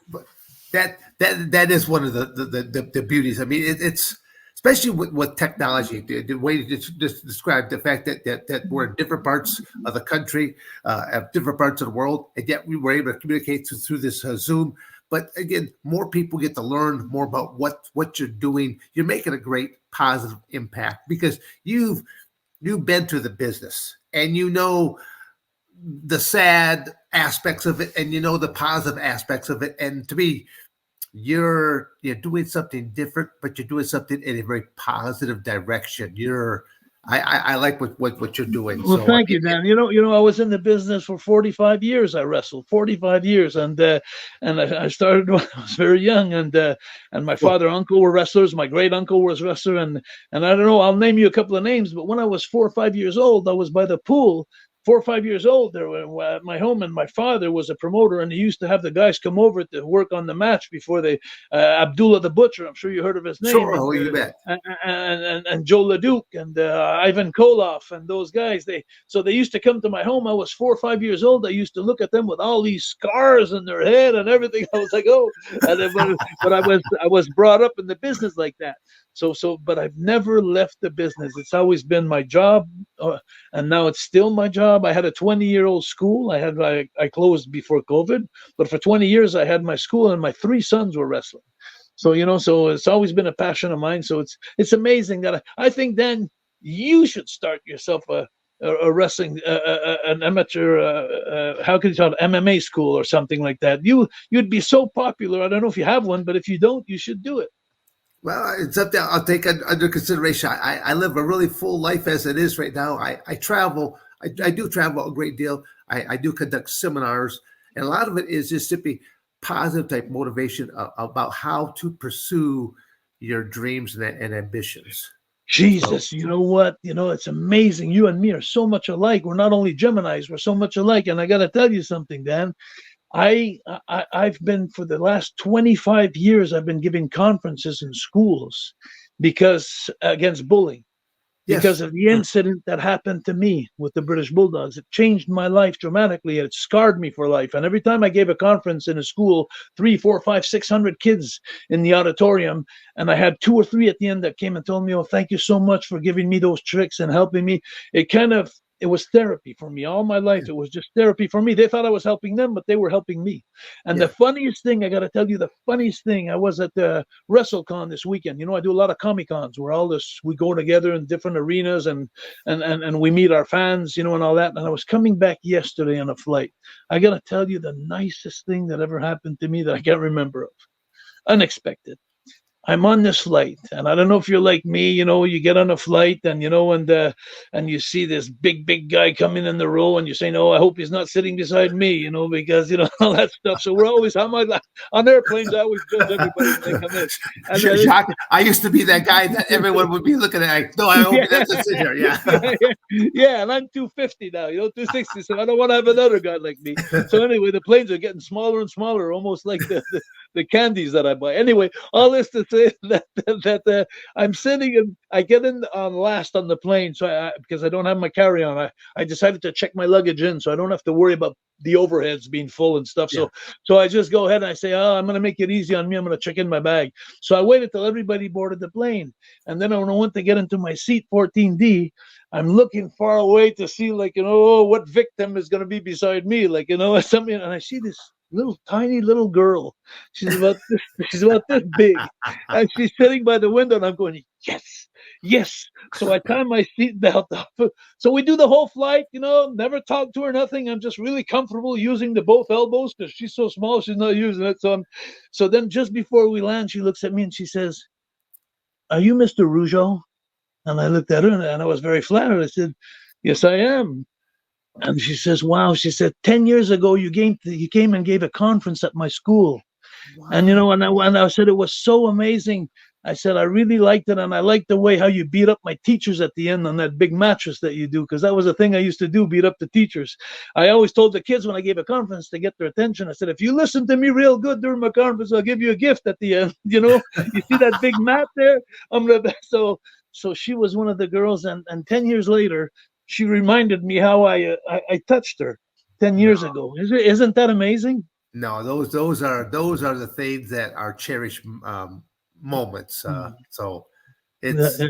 But that is one of the beauties. I mean, it's especially with technology, the way you just describe the fact that we're in different parts of the country, different parts of the world, and yet we were able to communicate through this Zoom. But again, more people get to learn more about what you're doing. You're making a great positive impact because you've been through the business and you know the sad aspects of it and you know the positive aspects of it. And to me, you're doing something different, but you're doing something in a very positive direction. I like what you're doing. Well, so, thank you, Dan. I was in the business for 45 years. I wrestled 45 years, and I started when I was very young. And my father, uncle were wrestlers. My great uncle was a wrestler, and I don't know. I'll name you a couple of names. But when I was 4 or 5 years old, I was by the pool. 4 or 5 years old there at my home, and my father was a promoter, and he used to have the guys come over to work on the match before they Abdullah the Butcher, I'm sure you heard of his name. Sure, you bet. And Joe Leduc and Ivan Koloff and those guys, they used to come to my home. I was 4 or 5 years old. I used to look at them with all these scars in their head and everything. I was like, oh, but I was brought up in the business like that. But I've never left the business. It's always been my job, and now it's still my job. I had a 20-year-old school. I closed before COVID, but for 20 years I had my school, and my 3 sons were wrestling. So it's always been a passion of mine. So it's amazing that I think, Dan, you should start yourself a wrestling, an amateur, how could you call it, MMA school or something like that. You'd be so popular. I don't know if you have one, but if you don't, you should do it. Well, it's something I'll take under consideration. I live a really full life as it is right now. I travel. I do travel a great deal. I do conduct seminars, and a lot of it is just simply positive type motivation about how to pursue your dreams and ambitions. Jesus, you know what? It's amazing. You and me are so much alike. We're not only Geminis, we're so much alike. And I got to tell you something, Dan. I've been, for the last 25 years, I've been giving conferences in schools against bullying. Yes. Because of the incident that happened to me with the British Bulldogs. It changed my life dramatically, and it scarred me for life. And every time I gave a conference in a school, 300, 400, 500, 600 kids in the auditorium, and I had 2 or 3 at the end that came and told me, oh, thank you so much for giving me those tricks and helping me. It was therapy for me all my life. It was just therapy for me. They thought I was helping them, but they were helping me. And the funniest thing, I got to tell you, I was at the WrestleCon this weekend. I do a lot of Comic-Cons where we go together in different arenas and we meet our fans, and all that. And I was coming back yesterday on a flight. I got to tell you, the nicest thing that ever happened to me that I can't remember of. Unexpected. I'm on this flight, and I don't know if you're like me, you get on a flight and, and you see this big guy coming in the row, and you say, no, I hope he's not sitting beside me, because, all that stuff. So we're always, on airplanes, I always judge everybody when they come in. And Jacques, I used to be that guy that everyone would be looking at. No, I hope that's a sit here. Yeah, and I'm 250 now, 260, so I don't want to have another guy like me. So anyway, the planes are getting smaller and smaller, almost like the candies that I buy. Anyway, all this to say that I'm sitting and I get in on last on the plane, so because I don't have my carry-on, I decided to check my luggage in, so I don't have to worry about the overheads being full and stuff. Yeah. So I just go ahead and I say, oh, I'm going to make it easy on me. I'm going to check in my bag. So I waited till everybody boarded the plane, and then when I went to get into my seat 14D, I'm looking far away to see, what victim is going to be beside me, something, and I see this tiny little girl. She's about this big, and she's sitting by the window, and I'm going, yes. So I tie my seatbelt up. So we do the whole flight, never talk to her, nothing. I'm just really comfortable using both elbows because she's so small, she's not using it. So then just before we land, she looks at me and she says, "Are you Mr. Rougeau?" And I looked at her and I was very flattered. I said, "Yes, I am." And she says, wow, she said, 10 years ago, you came and gave a conference at my school. Wow. And, and I said, it was so amazing I said, I really liked it, and I liked the way how you beat up my teachers at the end on that big mattress that you do, because that was a thing I used to do, beat up the teachers. I always told the kids when I gave a conference to get their attention, I said, if you listen to me real good during my conference, I'll give you a gift at the end. You know, you see that big mat there? So she was one of the girls, and 10 years later, she reminded me how I touched her 10 years ago. Isn't that amazing? No, those are the things that are cherished moments. So it's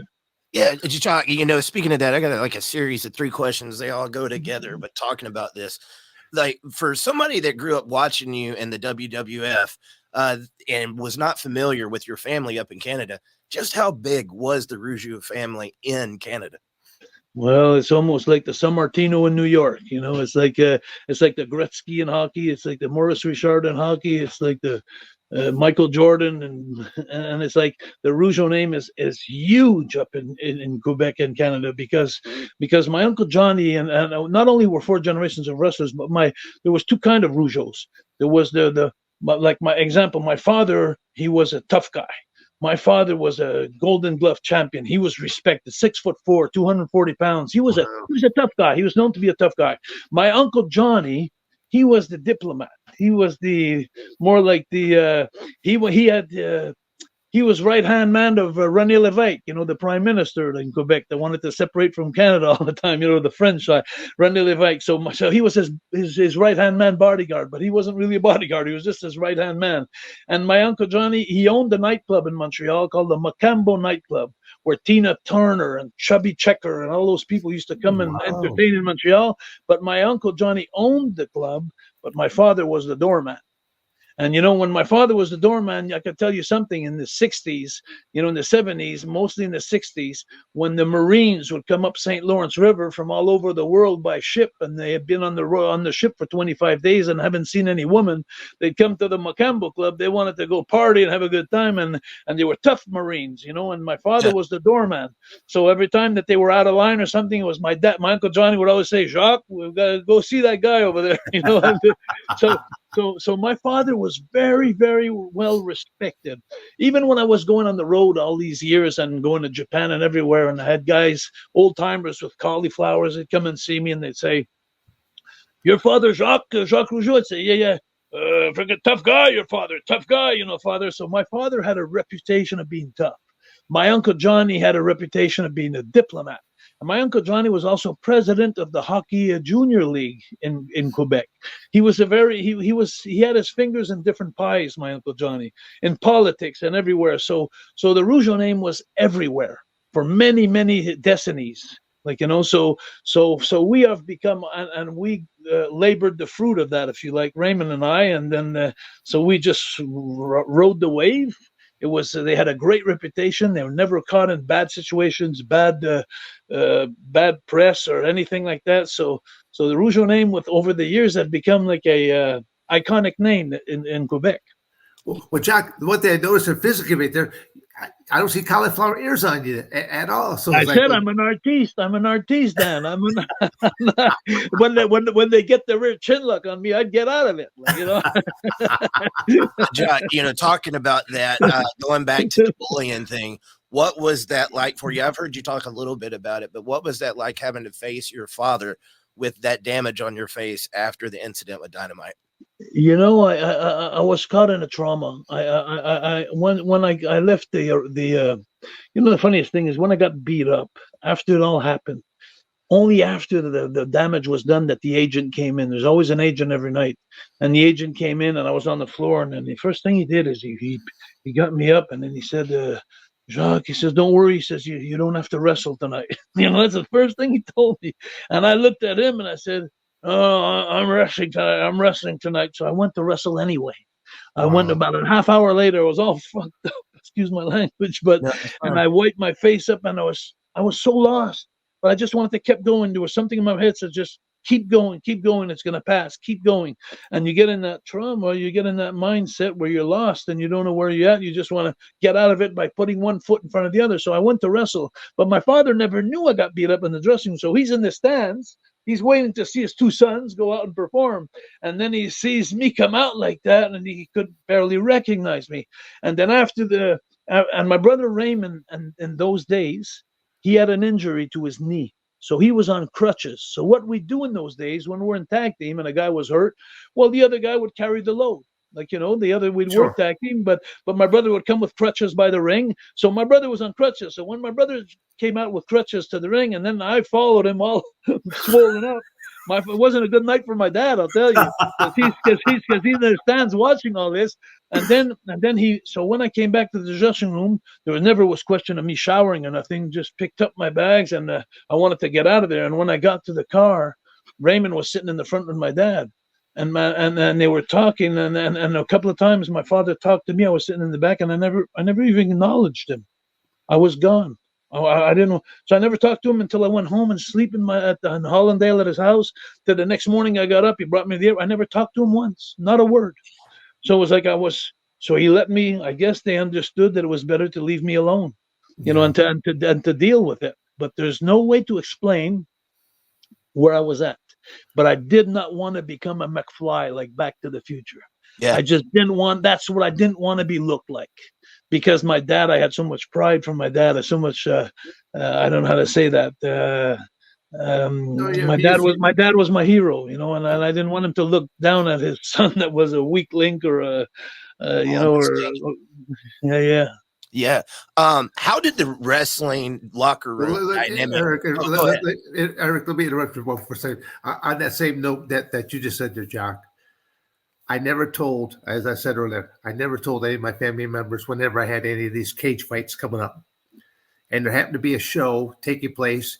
yeah. Jacques, you know, speaking of that, I got like a series of 3 questions. They all go together. But talking about this, like for somebody that grew up watching you in the WWF and was not familiar with your family up in Canada, just how big was the Rougeau family in Canada? Well, it's almost like the San Martino in New York. You know, it's like the Gretzky in hockey. It's like the Maurice Richard in hockey. It's like the Michael Jordan, and it's like the Rougeau name is huge up in Quebec and Canada because my Uncle Johnny and not only were 4 generations of wrestlers, but there was 2 kind of Rougeaus. There was like my example, my father, he was a tough guy. My father was a Golden Glove champion. He was respected, 6'4", 240 pounds. He was a tough guy. He was known to be a tough guy. My Uncle Johnny, he was the diplomat. He was the more like the he was right-hand man of René Lévesque, you know, the prime minister in Quebec that wanted to separate from Canada all the time, you know, the French side, René Lévesque. So he was his right-hand man bodyguard, but he wasn't really a bodyguard. He was just his right-hand man. And my Uncle Johnny, he owned a nightclub in Montreal called the Macambo nightclub, where Tina Turner and Chubby Checker and all those people used to come and entertain in Montreal. But my Uncle Johnny owned the club, but my father was the doorman. And, you know, when my father was the doorman, I could tell you something in the 60s, you know, in the 70s, mostly in the 60s, when the Marines would come up St. Lawrence River from all over the world by ship, and they had been on the ship for 25 days and haven't seen any woman, they'd come to the Macambo Club. They wanted to go party and have a good time, and they were tough Marines, you know, and my father was the doorman. So every time that they were out of line or something, it was my Uncle Johnny would always say, Jacques, we've got to go see that guy over there, you know. So my father was very, very well respected. Even when I was going on the road all these years and going to Japan and everywhere, and I had guys, old timers with cauliflowers, they'd come and see me and they'd say, your father, Jacques Rougeau? I'd say, yeah. Freaking tough guy, your father, tough guy, you know, father. So my father had a reputation of being tough. My Uncle Johnny had a reputation of being a diplomat. And my Uncle Johnny was also president of the Hockey Junior League in Quebec. He was he had his fingers in different pies, my Uncle Johnny, in politics and everywhere. So the Rougeau name was everywhere for many, many decades. Like, you know, so we have become, and we labored the fruit of that, if you like, Raymond and I, and then so we just rode the wave. It was they had a great reputation. They were never caught in bad situations, bad press or anything like that. So the Rougeau name, over the years, had become like a iconic name in Quebec. Well, Jacques, what they noticed physically right there, I don't see cauliflower ears on you at all. So I said, I'm an artiste. I'm an artiste, Dan. When they get the rear chin look on me, I'd get out of it. Like, you know. Jacques, you know, talking about that, going back to the bullying thing, what was that like for you? I've heard you talk a little bit about it, but what was that like having to face your father with that damage on your face after the incident with Dynamite? You know, I was caught in a trauma. When I left the you know, the funniest thing is when I got beat up after it all happened, only after the damage was done that the agent came in. There's always an agent every night, and the agent came in and I was on the floor, and then the first thing he did is he got me up, and then he said, Jacques, he says, don't worry. He says, you don't have to wrestle tonight. You know, that's the first thing he told me. And I looked at him and I said, oh, I'm wrestling tonight. So I went to wrestle anyway. I went about a half hour later. I was all fucked up. Excuse my language, but and I wiped my face up, and I was so lost. But I just wanted to keep going. There was something in my head that said, just keep going. It's gonna pass. Keep going. And you get in that trauma, you get in that mindset where you're lost and you don't know where you're at. You just want to get out of it by putting one foot in front of the other. So I went to wrestle, but my father never knew I got beat up in the dressing room. So he's in the stands. He's waiting to see his 2 sons go out and perform. And then he sees me come out like that, and he could barely recognize me. And then after and my brother Raymond, and in those days, he had an injury to his knee. So he was on crutches. So what we do in those days when we're in tag team and a guy was hurt, well, the other guy would carry the load. Like, we'd work tag team, but my brother would come with crutches by the ring. So my brother was on crutches. So when my brother came out with crutches to the ring, and then I followed him all swollen up, it wasn't a good night for my dad, I'll tell you, because he understands watching all this. And then so when I came back to the dressing room, there never was question of me showering or nothing. Just picked up my bags, and I wanted to get out of there. And when I got to the car, Raymond was sitting in the front with my dad. And they were talking, and a couple of times my father talked to me. I was sitting in the back, and I never even acknowledged him. I was gone. I didn't know. So I never talked to him until I went home and sleep in Hollandale at his house. Till the next morning I got up, he brought me there. I never talked to him once, not a word. So it was like so he let me. I guess they understood that it was better to leave me alone, and to deal with it. But there's no way to explain where I was at. But I did not want to become a McFly like Back to the Future. Yeah. I just didn't want. That's what I didn't want to be looked like, because my dad. I had so much pride from my dad. I so much. I don't know how to say that. My dad was my hero, and I didn't want him to look down at his son that was a weak link or Yeah. How did the wrestling locker room dynamic? Eric, let me interrupt you for a second. On that same note that you just said there, Jacques, I never told, as I said earlier, I never told any of my family members whenever I had any of these cage fights coming up. And there happened to be a show taking place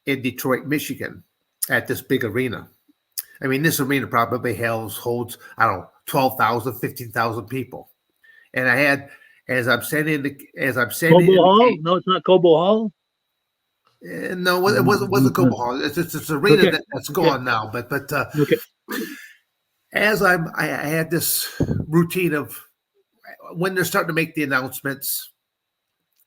in Detroit, Michigan, at this big arena. I mean, this arena probably holds, I don't know, 12,000, 15,000 people. And I had... As I'm standing Cobo Hall? No, it's not Cobo Hall. No, it wasn't Cobo Hall. It's arena that's gone now. But as I had this routine of when they're starting to make the announcements,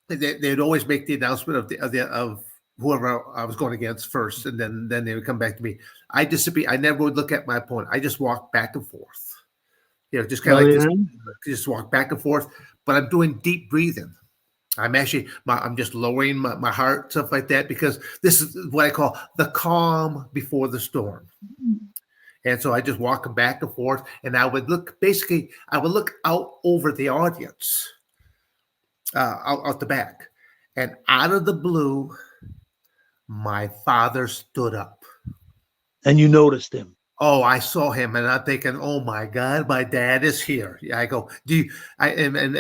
they'd always make the announcement of whoever I was going against first, and then they would come back to me. I disappear. I never would look at my opponent. I just walked back and forth. Just kind of like this, just walk back and forth. But I'm doing deep breathing. I'm just lowering my heart, stuff like that, because this is what I call the calm before the storm. And so I just walk back and forth, and I would look out over the audience, out the back, and out of the blue, my father stood up. And you noticed him. Oh, I saw him, and I'm thinking, "Oh my God, my dad is here." I go, in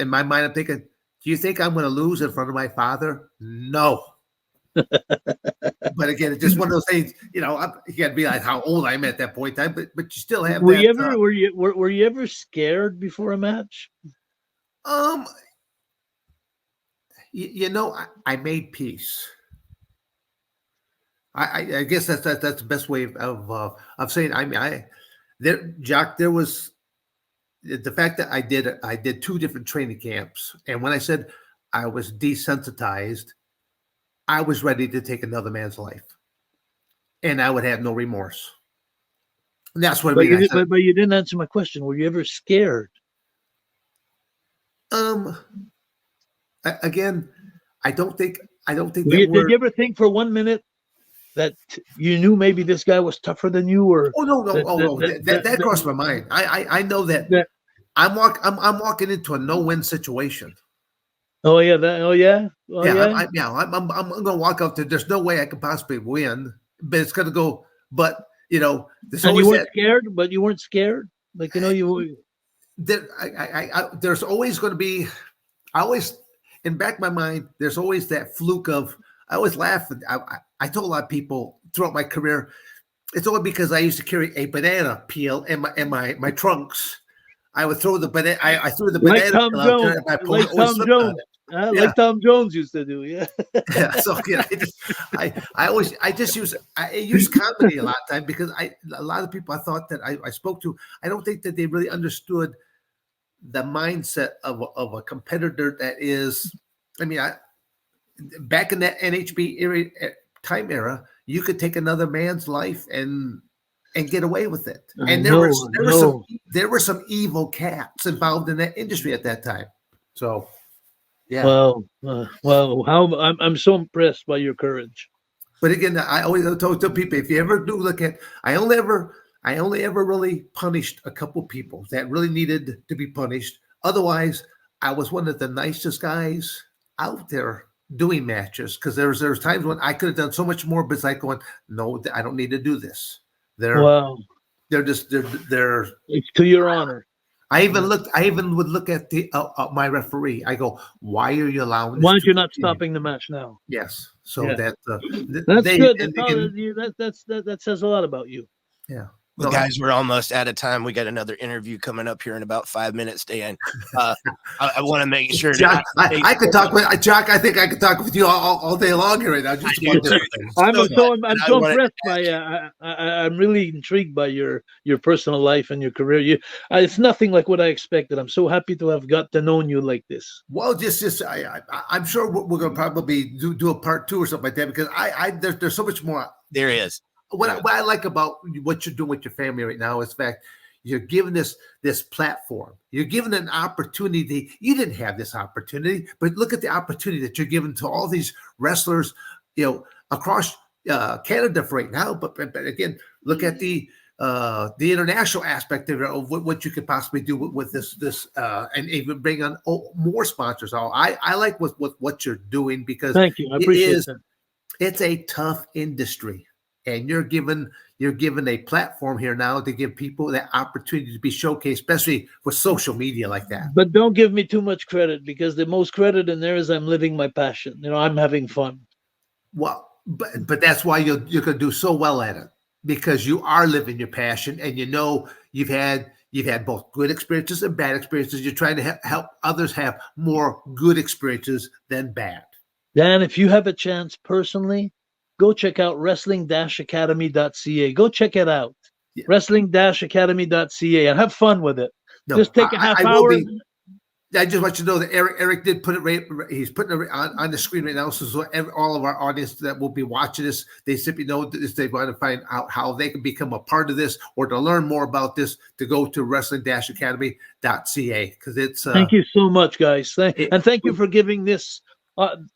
my mind, I'm thinking, "Do you think I'm going to lose in front of my father?" No. But again, it's just one of those things. You got to realize how old I'm at that point in time. But you still have. Were you ever scared before a match? I made peace. I guess that's the best way of saying. Jacques, there was the fact that I did 2 different training camps, and when I said I was desensitized, I was ready to take another man's life, and I would have no remorse. And that's what I mean. But you didn't answer my question. Were you ever scared? Again, I don't think. Did you ever think for 1 minute that you knew maybe this guy was tougher than you? Or no, that crossed my mind. I know that I'm walking into a no-win situation. Oh yeah, I'm going to walk out there. There's no way I could possibly win, but it's going to go. But there's and you weren't scared. But you weren't scared, like you. There's always going to be. In back of my mind, there's always that fluke of. I always laugh. I told a lot of people throughout my career, it's only because I used to carry a banana peel in my trunks. I would throw the banana. I threw the banana peel out there. Like Tom Jones. Like Tom Jones used to do. Yeah. So I use comedy a lot of time because a lot of people I thought that I spoke to, I don't think that they really understood the mindset of a competitor that is. I mean, back in that NHB era, you could take another man's life and get away with it. And there were some evil cats involved in that industry at that time. So, Yeah. Well, how I'm so impressed by your courage. But again, I always tell people, if you ever do look at, I only ever really punished a couple people that really needed to be punished. Otherwise, I was one of the nicest guys out there doing matches, because there's times when I could have done so much more, but it's like going, no, I don't need to do this. Wow, They're just they're. it's to your honor. I even would look at the my referee. I go, why are you allowing this Why aren't to you not continue? stopping the match now? Yes. So Yeah. that That's they, good. and That says a lot about you. yeah. Well, No, guys, we're almost out of time. We got another interview coming up here in about 5 minutes, Dan. I want to make sure Jack, that I could talk with Jack. I think I could talk with you all day long here right now. Just about different things. I'm so I wanna impressed by. I'm really intrigued by your personal life and your career. It's nothing like what I expected. I'm so happy to have got to know you like this. Well, I'm sure we're going to probably do a part 2 or something like that, because there's so much more. there is. What I like about what you're doing with your family right now is the fact you're giving this platform. You're given an opportunity. You didn't have this opportunity, but look at the opportunity that you're giving to all these wrestlers, across Canada for right now. But again, look at the international aspect of what you could possibly do with this, and even bring on more sponsors. I like what you're doing, because Thank you. I appreciate that. it's a tough industry. And you're given a platform here now to give people that opportunity to be showcased, especially with social media like that. But don't give me too much credit, because the most credit in there is I'm living my passion. I'm having fun. Well, but that's why you're going to do so well at it, because you are living your passion, and you've had both good experiences and bad experiences. You're trying to help others have more good experiences than bad. Dan, if you have a chance personally, go check out wrestling-academy.ca. Go check it out. Yeah. Wrestling-academy.ca, and have fun with it. No, just take a half hour. I just want you to know that Eric did put it he's putting it on the screen right now. So all of our audience that will be watching this, they simply know that they want to find out how they can become a part of this, or to learn more about this, to go to wrestling-academy.ca, because it's. Thank you so much, guys. Thank you for giving this.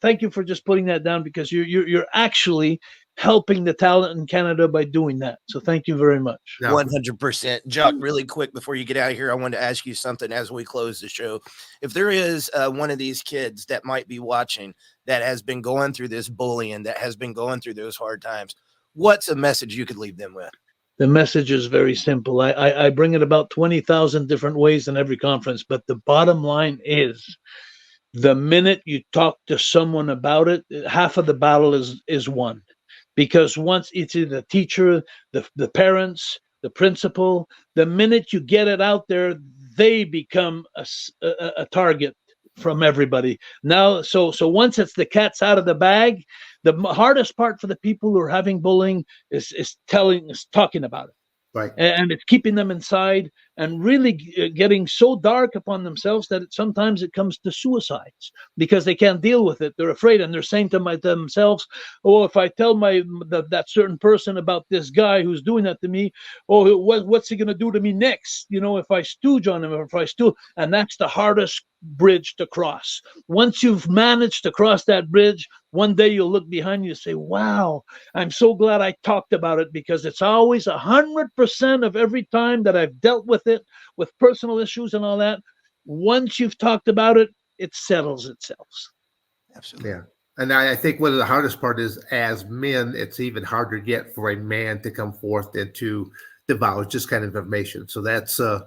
Thank you for just putting that down, because you're actually helping the talent in Canada by doing that. So thank you very much. 100%. Jacques, really quick before you get out of here, I wanted to ask you something as we close the show. If there is one of these kids that might be watching that has been going through this bullying, that has been going through those hard times, what's a message you could leave them with? The message is very simple. I bring it about 20,000 different ways in every conference, but the bottom line is, the minute you talk to someone about it, half of the battle is won. Because once it's either the teacher, the parents, the principal, the minute you get it out there, they become a target from everybody. Now, so once it's the cat's out of the bag, the hardest part for the people who are having bullying is talking about it. Right. And it's keeping them inside, and really getting so dark upon themselves that sometimes it comes to suicides, because they can't deal with it. They're afraid, and they're saying to themselves, "Oh, if I tell that certain person about this guy who's doing that to me, oh, what's he going to do to me next? If I stooge on him, or if I stool." And that's the hardest bridge to cross. Once you've managed to cross that bridge, one day you'll look behind you and say, "Wow, I'm so glad I talked about it," because it's always 100% of every time that I've dealt with it, with personal issues and all that. Once you've talked about it, it settles itself. Absolutely. Yeah. And I think one of the hardest part is, as men, it's even harder yet for a man to come forth and to divulge this kind of information. So that's a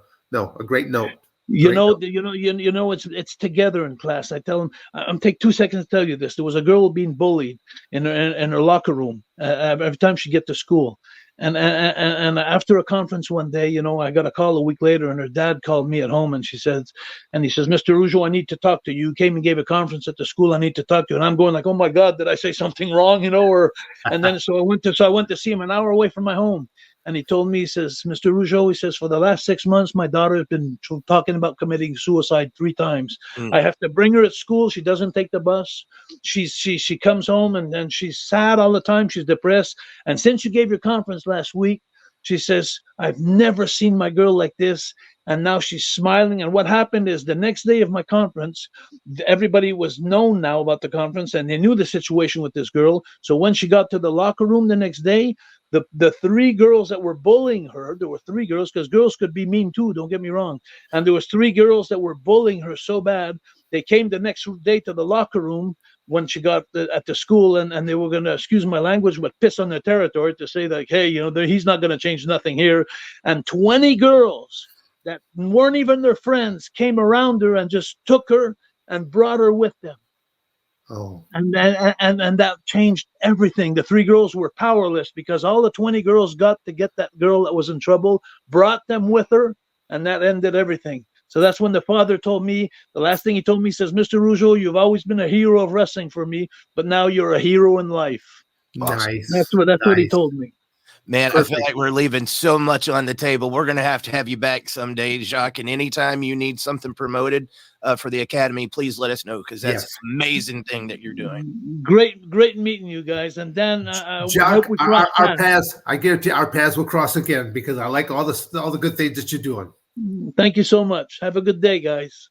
great note. It's together in class. I tell them, I'm take 2 seconds to tell you this. There was a girl being bullied in her locker room every time she get to school. And after a conference one day, I got a call a week later, and her dad called me at home, and he says, "Mr. Rougeau, I need to talk to you. You came and gave a conference at the school. I need to talk to you." And I'm going like, "Oh my God, did I say something wrong?" And then so I went to see him an hour away from my home. And he told me, he says, "Mr. Rougeau," he says, "for the last 6 months, my daughter has been talking about committing suicide 3 times. I have to bring her at school. She doesn't take the bus. She comes home and she's sad all the time. She's depressed. And since you gave your conference last week," she says, "I've never seen my girl like this. and now she's smiling. And what happened is the next day of my conference, everybody was known now about the conference, and they knew the situation with this girl. So when she got to the locker room the next day, the three girls that were bullying her, there were three girls, because girls could be mean too, don't get me wrong, and there was three girls that were bullying her so bad, they came the next day to the locker room when she got at the school, and they were going to, excuse my language, but piss on their territory to say, like, hey, he's not going to change nothing here. And 20 girls that weren't even their friends came around her and just took her and brought her with them. Oh. And that changed everything. The three girls were powerless because all the 20 girls got to get that girl that was in trouble, brought them with her, and that ended everything. So that's when the father told me, the last thing he told me, says, Mr. Rougeau, you've always been a hero of wrestling for me, but now you're a hero in life. Awesome. Nice. That's what he told me. Man, Perfect. I feel like we're leaving so much on the table. We're going to have you back someday, Jacques. And anytime you need something promoted for the Academy, please let us know, because that's an amazing thing that you're doing. Great meeting you guys. And then Jacques, hope we our cross paths, I guarantee our paths will cross again, because I like all the good things that you're doing. Thank you so much. Have a good day, guys.